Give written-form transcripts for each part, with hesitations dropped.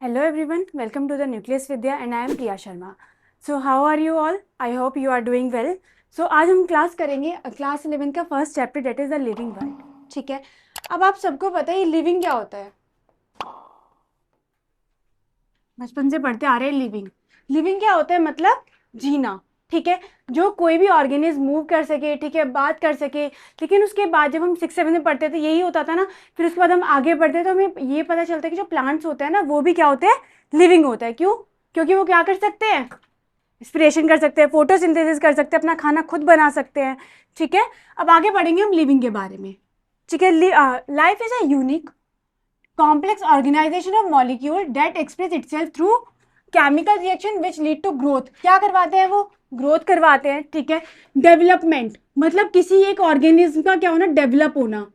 Hello everyone, welcome to the Nucleus Vidya and I am Priya Sharma. So how are you all? I hope you are doing well. So आज हम class करेंगे class 11 का first chapter that is the living world. ठीक है, अब आप सबको पता है लिविंग क्या होता है. बचपन से पढ़ते आ रहे हैं लिविंग. लिविंग क्या होता है मतलब जीना. ठीक है, जो कोई भी ऑर्गेनिज्म मूव कर सके, ठीक है, बात कर सके. लेकिन उसके बाद जब हम 6-7 में पढ़ते थे यही होता था ना. फिर उसके बाद हम आगे बढ़ते तो हमें ये पता चलता है कि जो प्लांट्स होते हैं ना वो भी क्या होते हैं, लिविंग होता है. क्यों? क्योंकि वो क्या कर सकते हैं, इंस्पिरेशन कर सकते हैं, फोटोसिंथेसिस कर सकते हैं, अपना खाना खुद बना सकते हैं. ठीक है, अब आगे बढ़ेंगे हम लिविंग के बारे में. ठीक है, life is a unique complex organization of molecule that express itself through chemical reaction which lead to growth. क्या करवाते हैं वो? ग्रोथ करवाते हैं. ठीक है, डेवलपमेंट मतलब किसी एक ऑर्गेनिज्म का क्या होना, डेवलप होना.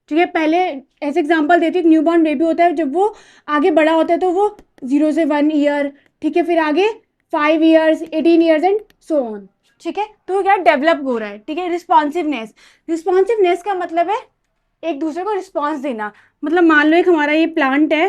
ठीक है, पहले ऐसे एग्जांपल देती हूँ, न्यूबॉर्न बेबी होता है, जब वो आगे बड़ा होता है तो वो 0 से 1 ईयर, ठीक है, फिर आगे 5 years, 18 years and so on. ठीक है, तो क्या डेवलप हो रहा है. ठीक है, रिस्पॉन्सिवनेस. रिस्पॉन्सिवनेस का मतलब है एक दूसरे को रिस्पॉन्स देना. मतलब मान लो एक हमारा ये प्लांट है.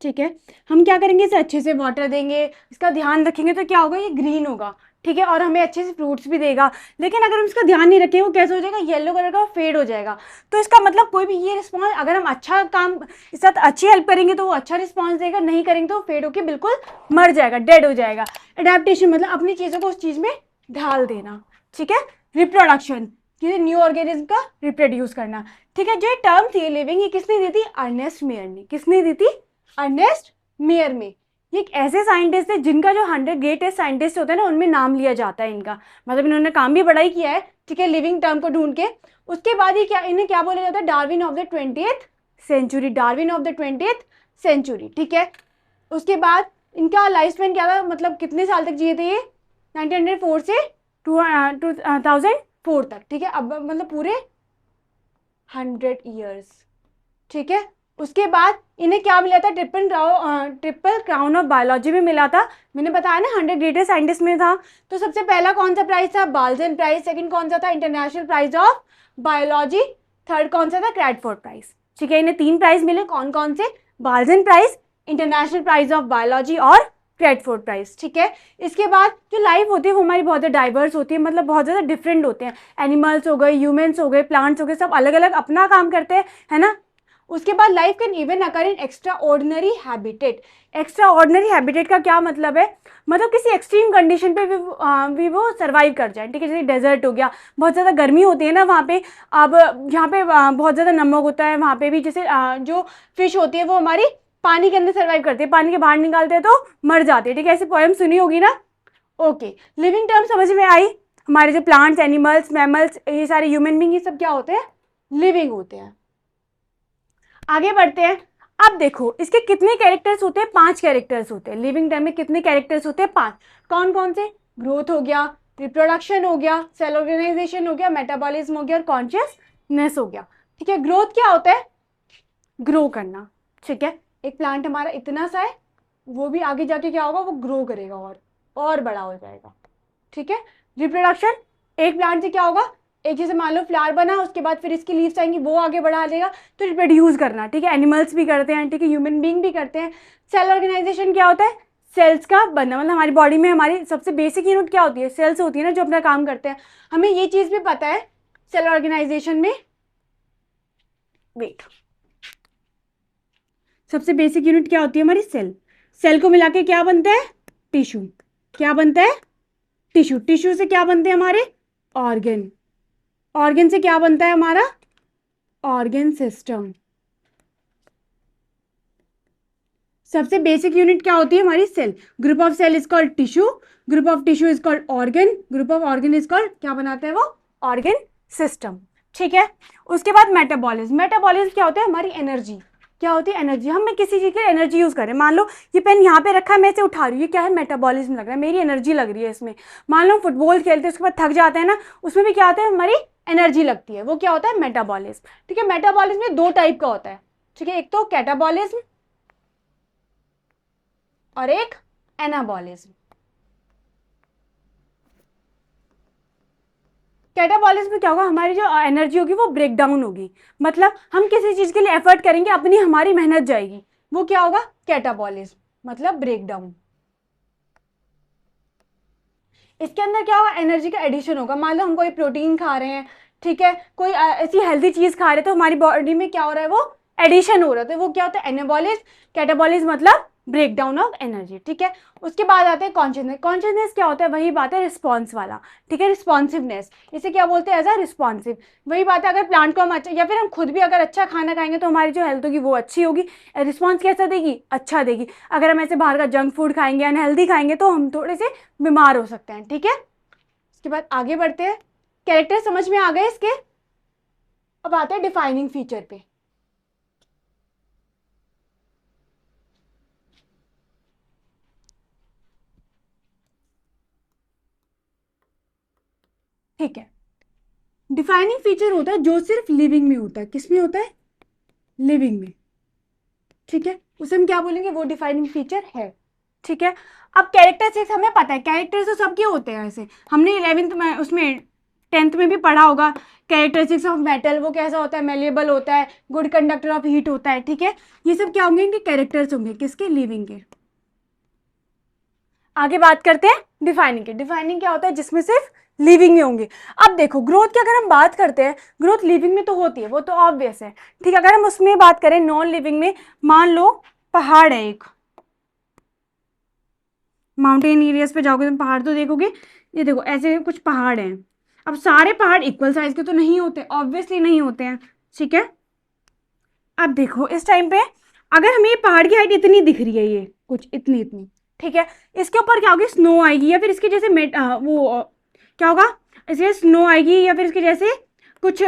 ठीक है, हम क्या करेंगे, इसे अच्छे से वाटर देंगे, इसका ध्यान रखेंगे तो क्या होगा, ये ग्रीन होगा. ठीक है, और हमें अच्छे से फ्रूट्स भी देगा. लेकिन अगर हम इसका ध्यान नहीं रखेंगे वो कैसे हो जाएगा, येलो कलर का फेड हो जाएगा. तो इसका मतलब कोई भी ये रिस्पॉन्स, अगर हम अच्छा काम इस साथ अच्छी हेल्प करेंगे तो वो अच्छा रिस्पॉन्स देगा, नहीं करेंगे तो फेड होकर बिल्कुल मर जाएगा, डेड हो जाएगा. एडेप्टेशन मतलब अपनी चीज़ों को उस चीज़ में ढाल देना. ठीक है, रिप्रोडक्शन किसी न्यू ऑर्गेनिज्म का रिप्रोड्यूस करना. ठीक है, जो टर्म थी लिविंग, ये किसने दी थी, अर्नेस्ट मेयर ने. किसने दी थी, अर्नेस्ट मेयर में. ये एक ऐसे साइंटिस्ट है जिनका जो 100 ग्रेटेस्ट साइंटिस्ट होते हैं ना उनमें नाम लिया जाता है इनका. मतलब इन्होंने काम भी बड़ा ही किया है. ठीक है, लिविंग टर्म को ढूंढ के. उसके बाद ये क्या, इन्हें क्या बोला जाता है, Darwin of the 20th century. Darwin of the 20th century. ठीक है, उसके बाद इनका लाइफ स्पैन क्या था, मतलब कितने साल तक जिए थे ये, 1904 से 2004 तक. ठीक है, अब मतलब पूरे 100 ईयर्स. ठीक है, उसके बाद इन्हें क्या मिला था, ट्रिपल क्राउन ऑफ बायोलॉजी में मिला था. मैंने बताया ना 100 ग्रेटेस्ट साइंटिस्ट में था. तो सबसे पहला कौन सा प्राइज था, बाल्जन प्राइज. सेकंड कौन सा था, international prize of biology. Third कौन सा था, क्रैडफोर्ड प्राइज. ठीक है, इन्हें 3 प्राइज मिले. कौन कौन से, Balzan prize, international prize of biology और क्रैडफोर्ड प्राइज. ठीक है, इसके बाद जो लाइफ होती है वो हमारी बहुत ज़्यादा डाइवर्स होती है, मतलब बहुत ज़्यादा डिफरेंट होते हैं. एनिमल्स हो गए, ह्यूमन्स हो गए, प्लांट्स हो गए, सब अलग अलग अपना काम करते हैं, है ना. उसके बाद life can even occur in extra ordinary habitat. Extra ordinary habitat का क्या मतलब है, मतलब किसी एक्सट्रीम कंडीशन पे भी वो सर्वाइव कर जाए. ठीक है, जैसे डेजर्ट हो गया, बहुत ज़्यादा गर्मी होती है ना वहाँ पे. अब यहाँ पे बहुत ज़्यादा नमक होता है, वहाँ पे भी जैसे जो फिश होती है वो हमारी पानी के अंदर सर्वाइव करती है, पानी के बाहर निकालते हैं तो मर जाती है. ठीक है, ऐसी पोएम सुनी होगी ना. ओके, लिविंग टर्म समझ में आई. हमारे जो प्लांट्स, एनिमल्स, मैमल्स, ये सारे ह्यूमन बींग, ये सब क्या होते हैं, लिविंग होते हैं. आगे बढ़ते हैं. अब देखो इसके कितने कैरेक्टर्स होते हैं, 5 कैरेक्टर्स होते हैं. लिविंग टर्म में कितने कैरेक्टर्स होते हैं, 5. कौन कौन से, ग्रोथ हो गया, रिप्रोडक्शन हो गया, सेल ऑर्गेनाइजेशन हो गया, मेटाबॉलिज्म हो गया और कॉन्शियसनेस हो गया. ठीक है, ग्रोथ क्या होता है, ग्रो करना. ठीक है, एक प्लांट हमारा इतना सा है, वो भी आगे जाके क्या होगा, वो ग्रो करेगा और बड़ा हो जाएगा. ठीक है, रिप्रोडक्शन, एक प्लांट से क्या होगा, एक जैसे मान लो फ्लावर बना, उसके बाद फिर इसकी लीव्स आएंगी, वो आगे बढ़ा देगा. तो रिप्रोड्यूस करना. ठीक है, एनिमल्स भी करते हैं, ठीक है, ह्यूमन बीइंग भी करते हैं. सेल ऑर्गेनाइजेशन क्या होता है, सेल्स का बनना. मतलब हमारी बॉडी में हमारी सबसे बेसिक यूनिट क्या होती है, सेल्स होती है ना, जो अपना काम करते हैं. हमें ये चीज भी पता है सेल ऑर्गेनाइजेशन में. वेट, सबसे बेसिक यूनिट क्या होती है हमारी, सेल. सेल को मिला के क्या बनता है, टिश्यू. क्या बनता है, टिश्यू. टिश्यू से क्या बनते हैं हमारे, ऑर्गन. ऑर्गन से क्या बनता है हमारा, ऑर्गन सिस्टम. सबसे बेसिक यूनिट क्या होती है हमारी, cell. Group of cell is called tissue, group of tissue is called organ, group of organ is called, क्या बनाता है वो, ऑर्गन सिस्टम. ठीक है, उसके बाद मेटाबॉलिज्म. मेटाबॉलिज्म क्या होता है, हमारी एनर्जी. क्या होती है, एनर्जी. हम मैं किसी चीज की एनर्जी यूज कर रहे हैं, मान लो ये पेन यहाँ पे रखा है, मैं इसे उठा रही हूँ, ये क्या है, मेटाबॉलिज्म लग रहा है, मेरी एनर्जी लग रही है इसमें. मान लो फुटबॉल खेलते हैं, उसके बाद थक जाते हैं ना, उसमें भी क्या होता है, हमारी एनर्जी लगती है, वो क्या होता है, मेटाबॉलिज्म. ठीक है, मेटाबॉलिज्म में 2 टाइप का होता है. ठीक है, एक तो कैटाबॉलिज्म और एक एनाबॉलिज्म. कैटाबॉलिज्म में क्या होगा, हमारी जो एनर्जी होगी वो ब्रेक डाउन होगी, मतलब हम किसी चीज के लिए एफर्ट करेंगे, अपनी हमारी मेहनत जाएगी, वो क्या होगा, कैटाबॉलिज्म मतलब ब्रेक डाउन। इसके अंदर क्या होगा, एनर्जी का एडिशन होगा। मान लो हम कोई प्रोटीन खा रहे हैं, ठीक है, कोई ऐसी हेल्दी चीज खा रहे हैं, तो हमारी बॉडी में क्या हो रहा है, वो एडिशन हो रहा है, तो वो क्या होता है, एनाबॉलिज्म। कैटाबॉलिज्म मतलब ब्रेक डाउन ऑफ एनर्जी, ठीक है। उसके बाद आते हैं कॉन्शियसनेस। कॉन्शियसनेस क्या होता है, वही बात है रिस्पॉन्स वाला, ठीक है, रिस्पॉन्सिवनेस, इसे क्या बोलते हैं, एज अ रिस्पॉन्सिव। वही बात है, अगर प्लांट को हम अच्छा, या फिर हम खुद भी अगर अच्छा खाना खाएंगे तो हमारी जो हेल्थ होगी वो अच्छी होगी, रिस्पॉन्स कैसा देगी, अच्छा देगी। अगर हम ऐसे बाहर का जंक फूड खाएंगे, अनहेल्दी खाएंगे, तो हम थोड़े से बीमार हो सकते हैं, ठीक है। उसके बाद आगे बढ़ते हैं, कैरेक्टर समझ में आ गए इसके। अब आते हैं डिफाइनिंग फीचर पे। ठीक है, डिफाइनिंग फीचर होता है जो सिर्फ लिविंग में होता है। किस में होता है, लिविंग में, ठीक है, उसे हम क्या बोलेंगे, वो डिफाइनिंग फीचर है, ठीक है। अब कैरेक्टरिस्टिक्स हमें पता है, कैरेक्टर्स तो सबके होते हैं, ऐसे हमने 11th में, उसमें 10th में भी पढ़ा होगा। कैरेक्टरिस्टिक्स ऑफ मेटल, वो कैसा होता है, मेलेबल होता है, गुड कंडक्टर ऑफ हीट होता है, ठीक है। ये सब क्या होंगे, इनके कैरेक्टर्स होंगे, किसके, लिविंग के। आगे बात करते हैं डिफाइनिंग के। डिफाइनिंग क्या होता है, जिसमें सिर्फ लिविंग में होंगे। अब देखो ग्रोथ की अगर हम बात करते हैं, ग्रोथ लिविंग में तो होती है, वो तो ऑब्वियस है, ठीक है। अगर हम उसमें बात करें नॉन लिविंग में, मान लो पहाड़ है एक, माउंटेन एरियाज पे जाओगे तुम पहाड़ तो देखोगे, ये देखो ऐसे कुछ पहाड़ हैं। अब सारे पहाड़ इक्वल साइज के तो नहीं होते, ऑब्वियसली नहीं होते हैं, ठीक है। अब देखो इस टाइम पे अगर हमें ये पहाड़ की हाइट इतनी दिख रही है, ये कुछ इतनी इतनी, ठीक है, इसके ऊपर क्या होगी, स्नो आएगी, या फिर इसके जैसे क्या होगा, इसके स्नो आएगी, या फिर इसके जैसे कुछ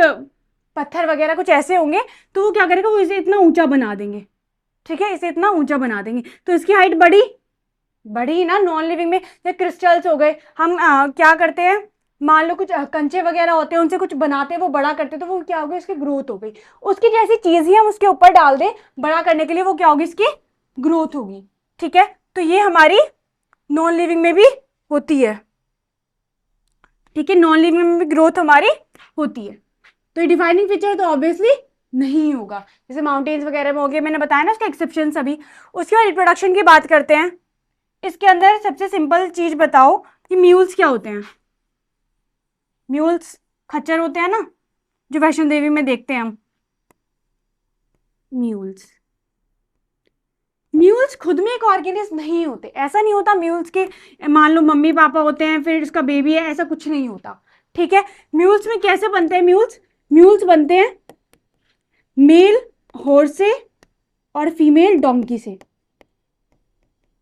पत्थर वगैरह कुछ ऐसे होंगे, तो वो क्या करेगा, वो इसे इतना ऊंचा बना देंगे, ठीक है, इसे इतना ऊंचा बना देंगे, तो इसकी हाइट बड़ी बड़ी ना। नॉन लिविंग में जैसे क्रिस्टल्स हो गए, हम क्या करते हैं, मान लो कुछ कंचे वगैरह होते हैं, उनसे कुछ बनाते हैं, वो बड़ा करते हैं, तो वो क्या होगी, उसकी ग्रोथ हो गई। उसकी जैसी चीज ही हम उसके ऊपर डाल दें बड़ा करने के लिए, वो क्या होगी, इसकी ग्रोथ होगी, ठीक है। तो ये हमारी नॉन लिविंग में भी होती है, ठीक है, नॉन लिविंग में भी ग्रोथ हमारी होती है। तो ये डिफाइनिंग फीचर तो ऑब्वियसली नहीं होगा, जैसे माउंटेन्स वगैरह में हो गए, मैंने बताया ना उसके एक्सेप्शन सभी। उसके बाद रिप्रोडक्शन की बात करते हैं। इसके अंदर सबसे सिंपल चीज बताओ कि म्यूल्स क्या होते हैं। म्यूल्स खच्चर होते हैं ना, जो वैष्णो देवी में देखते हैं हम, म्यूल्स। म्यूल्स खुद में एक ऑर्गेनिज्म नहीं होते, ऐसा नहीं होता म्यूल्स के मान लो मम्मी पापा होते हैं फिर इसका बेबी है, ऐसा कुछ नहीं होता, ठीक है। म्यूल्स में कैसे बनते हैं, म्यूल्स म्यूल्स बनते हैं मेल हॉर्स से और फीमेल डोंकी से।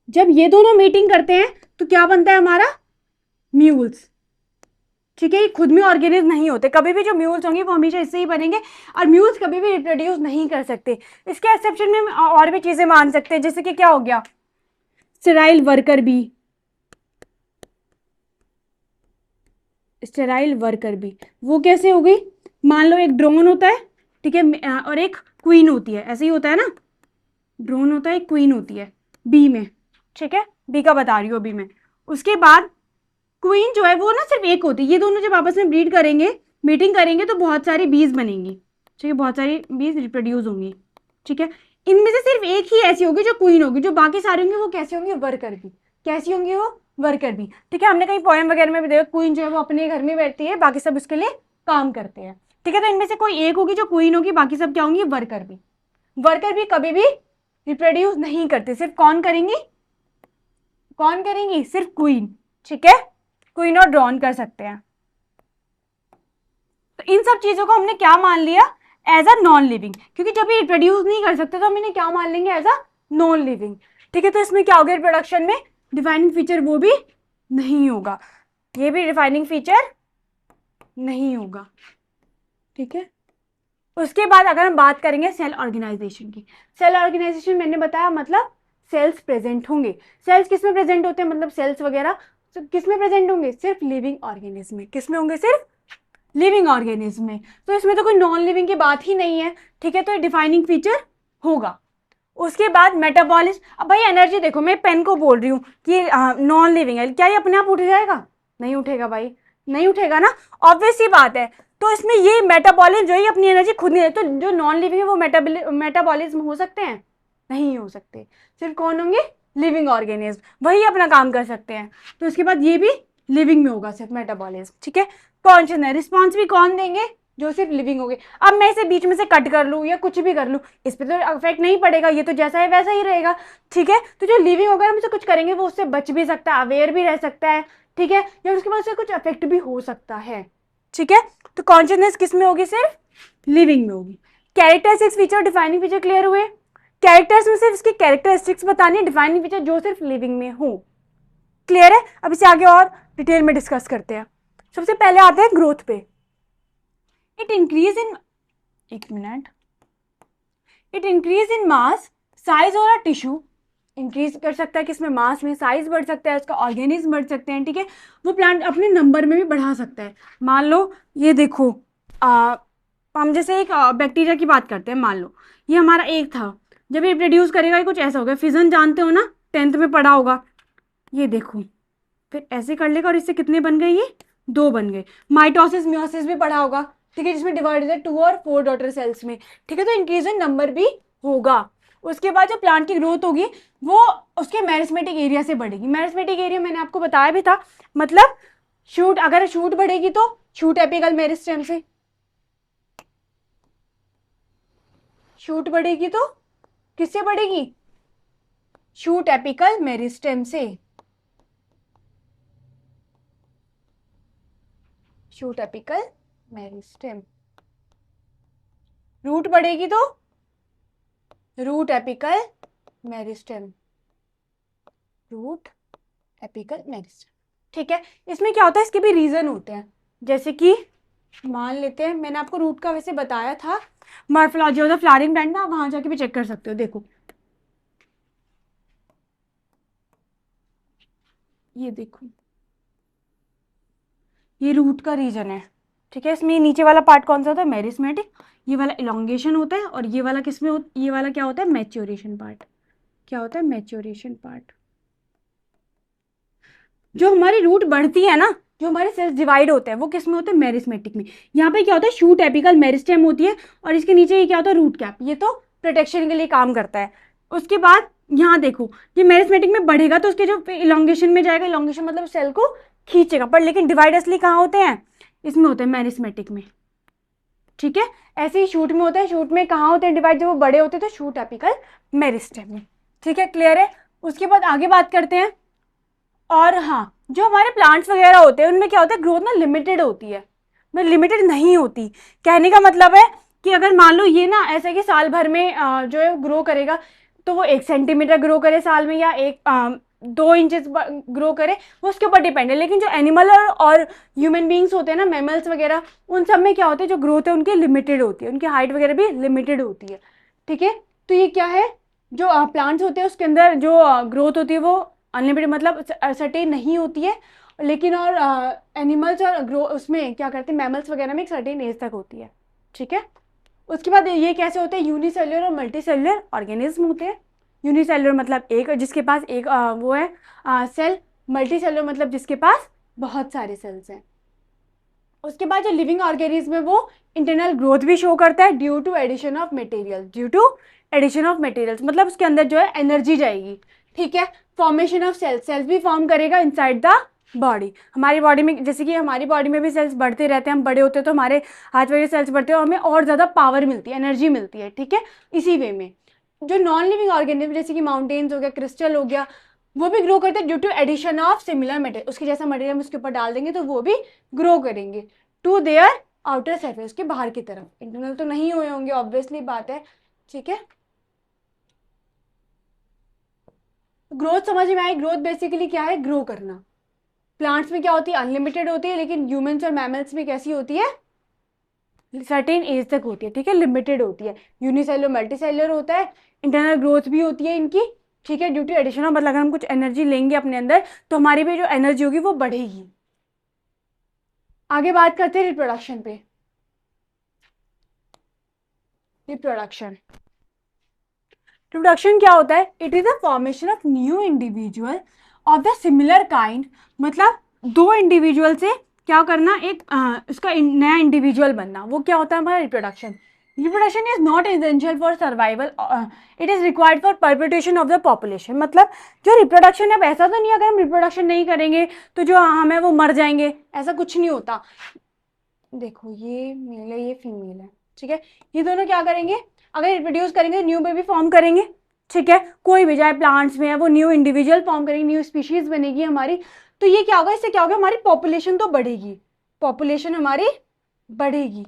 जब ये दोनों मीटिंग करते हैं तो क्या बनता है हमारा, म्यूल्स, ठीक है। ये खुद में ऑर्गेनिज्म नहीं होते, कभी भी जो म्यूल्स होंगे वो हमेशा इससे ही बनेंगे, और म्यूल्स कभी भी रिप्रोड्यूस नहीं कर सकते। इसके एक्सेप्शन में और भी चीजें मान सकते हैं, जैसे कि क्या हो गया, sterile worker bee, sterile worker bee वो कैसे हो गई, मान लो एक ड्रोन होता है, ठीक है, और एक क्वीन होती है, ऐसे ही होता है ना, ड्रोन होता है एक क्वीन होती है बी में, ठीक है, बी का बता रही हूँ बी में। उसके बाद क्वीन जो है वो ना सिर्फ एक होती है, ये दोनों जब आपस में ब्रीड करेंगे, मीटिंग करेंगे, तो बहुत सारी बीज बनेंगी, ठीक है, बहुत सारी बीज रिप्रोड्यूस होंगी, ठीक है। इनमें से सिर्फ एक ही ऐसी होगी जो क्वीन होगी, जो बाकी सारे होंगे वो कैसे होंगे, वर्कर भी। कैसी होंगी वो, वर्कर भी, ठीक है। हमने कहीं पोएम वगैरह में भी देखा, क्वीन जो है वो अपने घर में बैठती है, बाकी सब उसके लिए काम करते हैं, ठीक है। तो इनमें से कोई एक होगी जो क्वीन होगी, बाकी सब क्या होंगी, वर्कर भी। वर्कर भी कभी भी रिप्रोड्यूस नहीं करते, सिर्फ कौन करेंगी, कौन करेंगी, सिर्फ क्वीन, ठीक है, क्वीन और ड्रॉन कर सकते हैं। तो इन सब चीजों को हमने क्या मान लिया, एज अ नॉन लिविंग, क्योंकि जब ये रिप्रोड्यूस नहीं कर सकते तो हम इन्हें क्या मान लेंगे, एज अ नॉन लिविंग, ठीक है। तो इसमें क्या हो गया, रिप्रोडक्शन में डिफाइनिंग फीचर वो भी नहीं होगा, ये भी डिफाइनिंग फीचर नहीं होगा, ठीक है। उसके बाद अगर हम बात करेंगे सेल ऑर्गेनाइजेशन की, सेल ऑर्गेनाइजेशन मैंने बताया मतलब सेल्स प्रेजेंट होंगे। सेल्स किस में प्रेजेंट होते हैं, मतलब सेल्स वगैरह किस में प्रेजेंट होंगे, सिर्फ लिविंग ऑर्गेनिज्म में। किस में होंगे, सिर्फ लिविंग ऑर्गेनिज्म में। तो इसमें तो कोई नॉन लिविंग की बात ही नहीं है, ठीक है, तो ये डिफाइनिंग फीचर होगा। उसके बाद मेटाबॉलिज्म, अब भाई एनर्जी देखो, मैं पेन को बोल रही हूँ कि नॉन लिविंग है, क्या ये अपने आप उठ जाएगा, नहीं उठेगा भाई, नहीं उठेगा ना, ऑब्वियस सी बात है। तो इसमें ये मेटाबॉलिज्म जो है अपनी एनर्जी खुद नहीं है, तो जो नॉन लिविंग है वो मेटाबॉलिज्म हो सकते हैं, नहीं हो सकते। सिर्फ कौन होंगे, लिविंग ऑर्गेनिज्म, वही अपना काम कर सकते हैं। तो उसके बाद ये भी लिविंग में होगा सिर्फ मेटाबॉलिज्म, ठीक है। कॉन्शियसनेस, रिस्पॉन्स भी कौन देंगे, जो सिर्फ लिविंग होंगे। अब मैं इसे बीच में से कट कर लूँ या कुछ भी कर लूँ, इस पर तो इफेक्ट नहीं पड़ेगा, ये तो जैसा है वैसा ही रहेगा, ठीक है। तो जो लिविंग होगा हम उसे कुछ करेंगे वो उससे बच भी सकता है, अवेयर भी रह सकता है, ठीक है, या उसके बाद उसे कुछ इफेक्ट भी हो सकता है, ठीक है। तो कॉन्शियसनेस किस में होगी, सिर्फ लिविंग में होगी। Characteristics, feature, defining feature clear हुए। कैरेक्टर्स में सिर्फ इसकी कैरेक्टरिस्टिक्स बतानी है, डिफाइनिंग फीचर जो सिर्फ लिविंग में हो, क्लियर है। अब इसे आगे और डिटेल में डिस्कस करते हैं। सबसे पहले आते हैं ग्रोथ पे। इट इंक्रीज इन, एक minute, it increase in mass, size और टिश्यू, इंक्रीज कर सकता है किसमें, मास में, साइज बढ़ सकता है उसका, ऑर्गेनिज्म बढ़ सकते हैं, ठीक है। वो प्लांट अपने नंबर में भी बढ़ा सकता है। मान लो ये देखो, हम जैसे एक बैक्टीरिया की बात करते हैं, मान लो ये हमारा एक था, जब ये प्रोड्यूस करेगा ये कुछ ऐसा होगा, फिजन जानते हो ना, 10th में पढ़ा होगा, ये देखो फिर ऐसे कर लेगा और इससे कितने बन गए, ये 2 बन गए। माइटोसिस मियोसिस भी पढ़ा होगा, ठीक है, जिसमें डिवाइड होता है 2 और 4 डॉटर सेल्स में, ठीक है। तो इंक्रीज इन नंबर भी होगा। उसके बाद जो प्लांट की ग्रोथ होगी वो उसके मेरिस्मेटिक एरिया से बढ़ेगी। मेरिस्मेटिक एरिया मैंने आपको बताया भी था, मतलब शूट, अगर शूट बढ़ेगी तो शूट एपिकल मेरिस्टेम से, शूट बढ़ेगी तो किससे बढ़ेगी, शूट एपिकल मेरिस्टेम से, शूट एपिकल मेरिस्टेम। रूट बढ़ेगी तो root apical meristem, root apical meristem, ठीक है। इसमें क्या होता है, इसके भी रीजन होते हैं, जैसे कि मान लेते हैं, मैंने आपको रूट का वैसे बताया था, morphology of the flowering plant में, आप वहां जाके भी चेक कर सकते हो। देखो ये देखो, ये रूट का रीजन है, ठीक है। इसमें नीचे वाला पार्ट कौन सा होता है, मेरिस्मेटिक, ये वाला इलोंगेशन होता है, और ये वाला किसमें ये वाला क्या होता है, मैच्योरेशन पार्ट। क्या होता है, मैच्योरेशन पार्ट। जो हमारी रूट बढ़ती है ना, जो हमारे सेल्स डिवाइड होते हैं वो किस में होते हैं, मेरिस्मेटिक में। यहाँ पे क्या होता है, शूट एपिकल मेरिस्टेम होती है, और इसके नीचे ये क्या होता है, रूट कैप, ये तो प्रोटेक्शन के लिए काम करता है। उसके बाद यहाँ देखो, ये मेरिस्मेटिक में बढ़ेगा तो उसके जो इलोंगेशन में जाएगा, इलोंगेशन मतलब सेल को खींचेगा, पर लेकिन डिवाइड असली कहाँ होते हैं, इसमें होते हैं, मेरिस्मेटिक में, ठीक है। ऐसे ही शूट में होता है, शूट में कहाँ होते हैं डिवाइड, जब वो बड़े होते हैं तो शूट एपिकल मेरिस्टेम में, ठीक है, क्लियर है। उसके बाद आगे बात करते हैं। और हाँ, जो हमारे प्लांट्स वगैरह होते हैं उनमें क्या होता है, ग्रोथ ना लिमिटेड होती है, मतलब लिमिटेड नहीं होती। कहने का मतलब है कि अगर मान लो ये ना ऐसा कि साल भर में जो है ग्रो करेगा, तो वो 1 सेंटीमीटर ग्रो करे साल में, या 2 इंचेस ग्रो करे, वो उसके ऊपर डिपेंड है। लेकिन जो एनिमल और ह्यूमन बींग्स होते हैं ना, मैमल्स वगैरह, उन सब में क्या होता है, जो ग्रोथ है उनकी लिमिटेड होती है, उनकी हाइट वगैरह भी लिमिटेड होती है, ठीक है। तो ये क्या है, जो प्लांट्स होते हैं उसके अंदर जो ग्रोथ होती है वो अनलिमिटेड, मतलब सर्टेन नहीं होती है। लेकिन और एनिमल्स और ग्रो उसमें क्या करते हैं, मैमल्स वगैरह में एक सर्टेन एज तक होती है, ठीक है। उसके बाद ये कैसे होते हैं, यूनिसेल्युलर और मल्टीसेल्युलर ऑर्गेनिज्म होते हैं। यूनिसेल्युलर मतलब एक, जिसके पास एक वो है सेल, मल्टीसेल्युलर मतलब जिसके पास बहुत सारे सेल्स हैं। उसके बाद जो लिविंग ऑर्गेनिज्म है वो इंटरनल ग्रोथ भी शो करता है due to addition of material, due to addition of materials, मतलब उसके अंदर जो है एनर्जी जाएगी, ठीक है। फॉर्मेशन ऑफ सेल्स, सेल्स भी फॉर्म करेगा इनसाइड द बॉडी। हमारी बॉडी में, जैसे कि हमारी बॉडी में भी सेल्स बढ़ते रहते हैं, हम बड़े होते हैं तो हमारे हाथ वगैरह सेल्स बढ़ते हैं और हमें और ज़्यादा पावर मिलती है, एनर्जी मिलती है, ठीक है। इसी वे में जो नॉन लिविंग ऑर्गेनिज्म जैसे कि माउंटेन्स हो गया, क्रिस्टल हो गया, वो भी ग्रो करते हैं due to addition of similar material, उसके जैसा मटेरियल हम उसके ऊपर डाल देंगे तो वो भी ग्रो करेंगे टू देयर आउटर सरफेस, उसके बाहर की तरफ। इंटरनल तो नहीं हुए होंगे, ऑब्वियसली बात है, ठीक है। ग्रोथ समझ में आई, ग्रोथ बेसिकली क्या है, ग्रो करना। प्लांट्स में क्या होती है, अनलिमिटेड होती है, लेकिन ह्यूमंस और मैमल्स में कैसी होती है, सर्टेन एज तक होती है, ठीक है, लिमिटेड होती है। यूनिसेलुलर मल्टीसेलुलर होता है, इंटरनल ग्रोथ भी होती है इनकी, ठीक है, ड्यू टू एडिशन ऑफ, मतलब अगर हम कुछ एनर्जी लेंगे अपने अंदर तो हमारी भी जो एनर्जी होगी वो बढ़ेगी। आगे बात करते हैं रिप्रोडक्शन पे। रिप्रोडक्शन, रिप्रोडक्शन क्या होता है, it is the formation of new individual of the similar kind, मतलब 2 इंडिविजुअल से क्या करना, एक उसका नया इंडिविजुअल बनना। वो क्या होता है हमारा reproduction. Reproduction is not essential for survival, it is required for perpetuation of the population. मतलब जो रिप्रोडक्शन है, अब ऐसा तो नहीं है अगर हम रिप्रोडक्शन नहीं करेंगे तो जो हम है वो मर जाएंगे, ऐसा कुछ नहीं होता। देखो ये मेल है, ये फीमेल है, ठीक है, ये दोनों क्या करेंगे, अगर रिप्रोड्यूस करेंगे न्यू बेबी फॉर्म करेंगे, ठीक है, कोई भी चाहे प्लांट्स में है वो न्यू इंडिविजुअल फॉर्म करेंगे, न्यू स्पीशीज बनेगी हमारी। तो ये क्या होगा, इससे क्या होगा, हमारी पॉपुलेशन तो बढ़ेगी, पॉपुलेशन हमारी बढ़ेगी,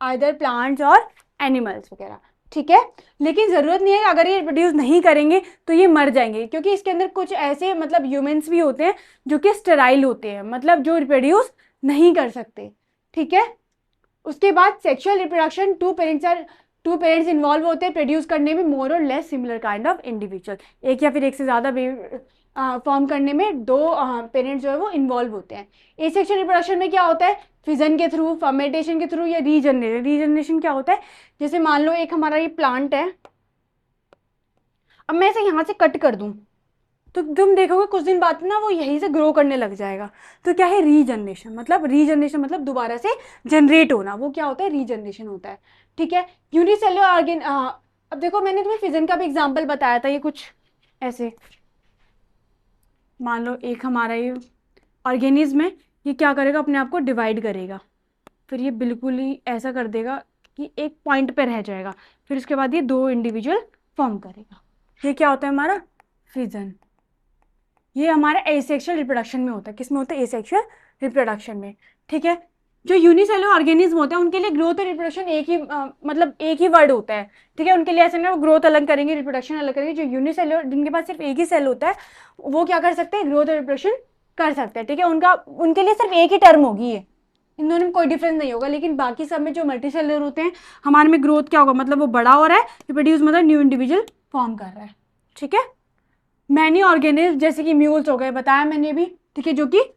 आइदर प्लांट्स और एनिमल्स वगैरह, ठीक है। लेकिन ज़रूरत नहीं है अगर ये रिप्रोड्यूस नहीं करेंगे तो ये मर जाएंगे, क्योंकि इसके अंदर कुछ ऐसे मतलब ह्यूमंस भी होते हैं जो कि स्टेराइल होते हैं, मतलब जो रिप्रोड्यूस नहीं कर सकते, ठीक है। उसके बाद sexual reproduction, two parents involve होते हैं प्रोड्यूस करने में मोर और less similar kind of individual. एक या फिर एक से ज़्यादा फॉर्म करने में दो पेरेंट्स जो है वो इन्वॉल्व होते हैं। एसेक्सुअल रिप्रोडक्शन में क्या होता है, फिजन के थ्रू, फर्मेंटेशन के थ्रू या रीजनरेशन। रीजनरेशन क्या होता है, जैसे मान लो एक हमारा ये प्लांट है, अब मैं इसे यहाँ से कट कर दूँ तो तुम देखोगे कुछ दिन बाद ना वो यहीं से ग्रो करने लग जाएगा। तो क्या है रीजनरेशन, मतलब रीजनरेशन मतलब दोबारा से जनरेट होना, वो क्या होता है, रीजनरेशन होता है, ठीक है। यूनिसेलुलर ऑर्गेन, अब देखो मैंने तुम्हें फिजन का भी एग्जांपल बताया था, ये कुछ ऐसे मान लो एक हमारा ये ऑर्गेनिज्म है, ये क्या करेगा, अपने आप को डिवाइड करेगा, फिर ये बिल्कुल ही ऐसा कर देगा कि एक पॉइंट पे रह जाएगा, फिर उसके बाद ये दो इंडिविजुअल फॉर्म करेगा। ये क्या होता है हमारा फिजन। ये हमारा एसेक्सुअल रिप्रोडक्शन में होता है, किस में होता है, एसेक्सुअल रिप्रोडक्शन में, ठीक है। जो यूनिसेलुलर ऑर्गेनिज्म होता है उनके लिए ग्रोथ और रिप्रोडक्शन एक ही मतलब एक ही वर्ड होता है, ठीक है। उनके लिए ऐसा नहीं वो ग्रोथ अलग करेंगे रिप्रोडक्शन अलग करेंगे। जो यूनिसेलुलर जिनके पास सिर्फ एक ही सेल होता है वो क्या कर सकते हैं, ग्रोथ और रिप्रोडक्शन कर सकते हैं, ठीक है। उनके लिए सिर्फ एक ही टर्म होगी ये, इन दोनों में कोई डिफरेंस नहीं होगा। लेकिन बाकी सब में जो मल्टीसेलुलर होते हैं, हमारे में ग्रोथ क्या होगा, मतलब वो बड़ा हो रहा है, रिप्रोड्यूस मतलब न्यू इंडिविजुअल फॉर्म कर रहा है, ठीक है। मैनी ऑर्गेनिज्म जैसे कि म्यूल्स हो गए, बताया मैंने भी, ठीक है, जो कि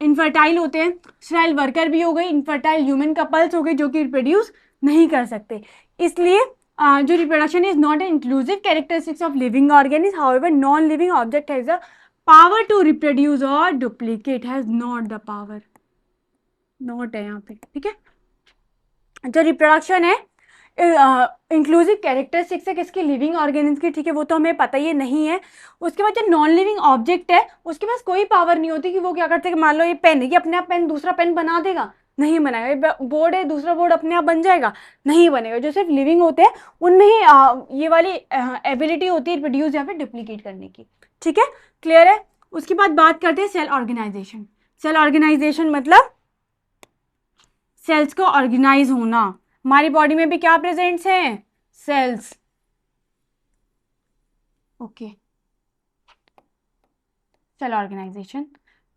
इनफर्टाइल होते हैं। स्टेराइल वर्कर भी हो गई, इनफर्टाइल ह्यूमन कपल्स हो गए जो कि रिप्रोड्यूस नहीं कर सकते। इसलिए जो reproduction is not an inclusive characteristics of living organism, however non living object has the power to reproduce और duplicate, has not the power, not है यहाँ पे, ठीक है। जो रिप्रोडक्शन है इंक्लूसिव कैरेक्टरिस्टिक्स है किसकी, लिविंग ऑर्गेनिज्म की, ठीक है, वो तो हमें पता ही नहीं है। उसके बाद जो नॉन लिविंग ऑब्जेक्ट है उसके पास कोई पावर नहीं होती कि वो क्या करते हैं, मान लो ये पेन है, कि अपने आप पेन दूसरा पेन बना देगा, नहीं बनाएगा। बोर्ड है, दूसरा बोर्ड अपने आप बन जाएगा, नहीं बनेगा। जो सिर्फ लिविंग होते हैं उनमें ही ये वाली एबिलिटी होती है प्रोड्यूस या फिर डुप्लीकेट करने की, ठीक है, क्लियर है। उसके बाद बात करते हैं सेल ऑर्गेनाइजेशन। सेल ऑर्गेनाइजेशन मतलब सेल्स को ऑर्गेनाइज होना। हमारी बॉडी में भी क्या प्रेजेंट्स हैं, cells, okay. Cell organization,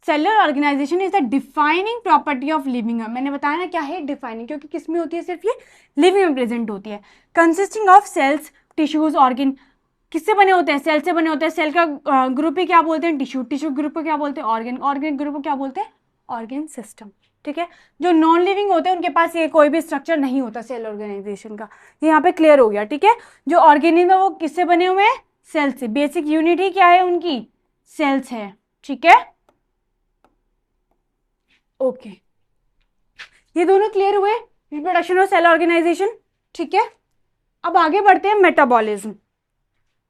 cellular organization is the defining property of living. मैंने बताया ना क्या है डिफाइनिंग, क्योंकि किस में होती है, सिर्फ ये लिविंग में प्रेजेंट होती है। Consisting of cells, tissues, organ, किससे बने होते हैं, सेल से बने होते हैं। सेल का ग्रुप ही क्या बोलते हैं, टिश्यू, टिश्यू ग्रुप को क्या बोलते हैं, ऑर्गन, ऑर्गन ग्रुप को क्या बोलते हैं, ऑर्गन सिस्टम, ठीक है। जो नॉन लिविंग होते हैं उनके पास ये कोई भी स्ट्रक्चर नहीं होता सेल ऑर्गेनाइजेशन का, ये यहाँ पे क्लियर हो गया, ठीक है। जो ऑर्गेनिज्म है वो किससे बने हुए हैं, सेल से। बेसिक यूनिट ही क्या है उनकी, सेल्स है, ठीक है, ओके। ये दोनों क्लियर हुए, रिप्रोडक्शन और सेल ऑर्गेनाइजेशन, ठीक है। अब आगे बढ़ते हैं मेटाबॉलिज्म।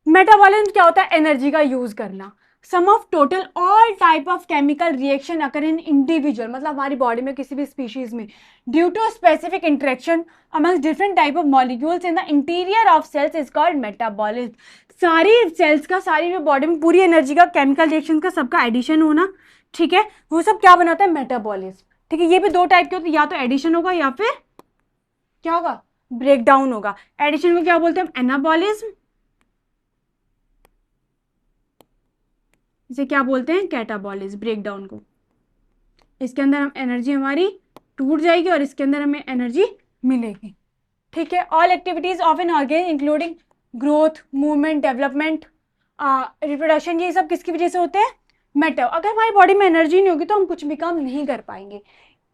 मेटाबॉलिज्म क्या होता है, एनर्जी का यूज करना। Sum of total all type of chemical reaction occur in individual, मतलब हमारी बॉडी में किसी भी स्पीशीज में due to specific interaction amongst different type of molecules in the interior of cells is called metabolism. सारी cells का, सारी body में पूरी एनर्जी का, केमिकल रिएक्शन का सबका एडिशन होना, ठीक है, वो सब क्या बनाता है, मेटाबॉलिज्म, ठीक है। ये भी दो टाइप के होते हैं, या तो एडिशन होगा या फिर क्या होगा, ब्रेक डाउन होगा। एडिशन को क्या बोलते हैं, एनाबॉलिज्म, इसे क्या बोलते हैं, कैटाबॉलिज्म, ब्रेक डाउन को। इसके अंदर हम एनर्जी हमारी टूट जाएगी और इसके अंदर हमें एनर्जी मिलेगी, ठीक है। All activities of N organ including growth, movement, development, reproduction, ये सब किसकी वजह से होते हैं, मेटा। अगर हमारी बॉडी में एनर्जी नहीं होगी तो हम कुछ भी काम नहीं कर पाएंगे,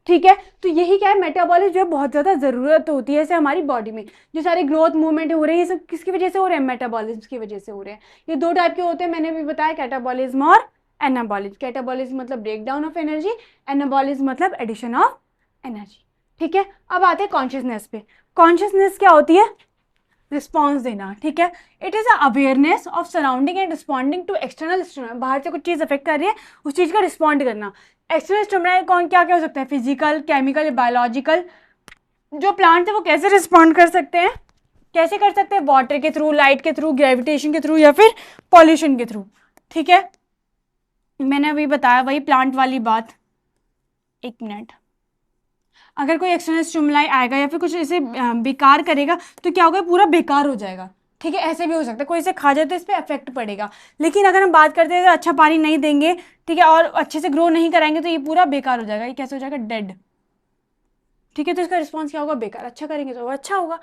ठीक है। तो यही क्या है, मेटाबॉलिज्म जो है बहुत ज़्यादा ज़रूरत होती है ऐसे हमारी बॉडी में। जो सारे ग्रोथ मूवमेंट हो रहे हैं ये सब किसकी वजह से हो रहे हैं, मेटाबॉलिज्म की वजह से हो रहे हैं। ये दो टाइप के होते हैं, मैंने भी बताया, कैटाबॉलिज्म और एनाबॉलिज्म। कैटाबॉलिज्म मतलब break down of energy, anabolism मतलब एडिशन ऑफ एनर्जी। ठीक है, अब आते हैं कॉन्शियसनेस पे। कॉन्शियसनेस क्या होती है? रिस्पॉन्स देना। ठीक है, it is awareness of surrounding and responding to external stimulus. बाहर से कुछ चीज़ अफेक्ट कर रही है, उस चीज़ का रिस्पॉन्ड करना। एक्सटर्नल स्टिमुलस कौन क्या क्या हो सकता है? Physical, chemical, biological. जो प्लांट है वो कैसे रिस्पॉन्ड कर सकते हैं? कैसे कर सकते हैं? वाटर के थ्रू, लाइट के थ्रू, ग्रेविटेशन के थ्रू या फिर पॉल्यूशन के थ्रू। ठीक है, मैंने अभी बताया वही प्लांट वाली बात। एक मिनट, अगर कोई एक्सटर्नल स्टिमुलाई आएगा या फिर कुछ इसे बेकार करेगा तो क्या होगा? पूरा बेकार हो जाएगा। ठीक है, ऐसे भी हो सकता है कोई इसे खा जाए तो इस पर इफेक्ट पड़ेगा। लेकिन अगर हम बात करते हैं तो अच्छा पानी नहीं देंगे, ठीक है, और अच्छे से ग्रो नहीं कराएंगे तो ये पूरा बेकार हो जाएगा। ये कैसे हो जाएगा? डेड। ठीक है, तो इसका रिस्पॉन्स क्या होगा? बेकार। अच्छा करेंगे तो अच्छा होगा।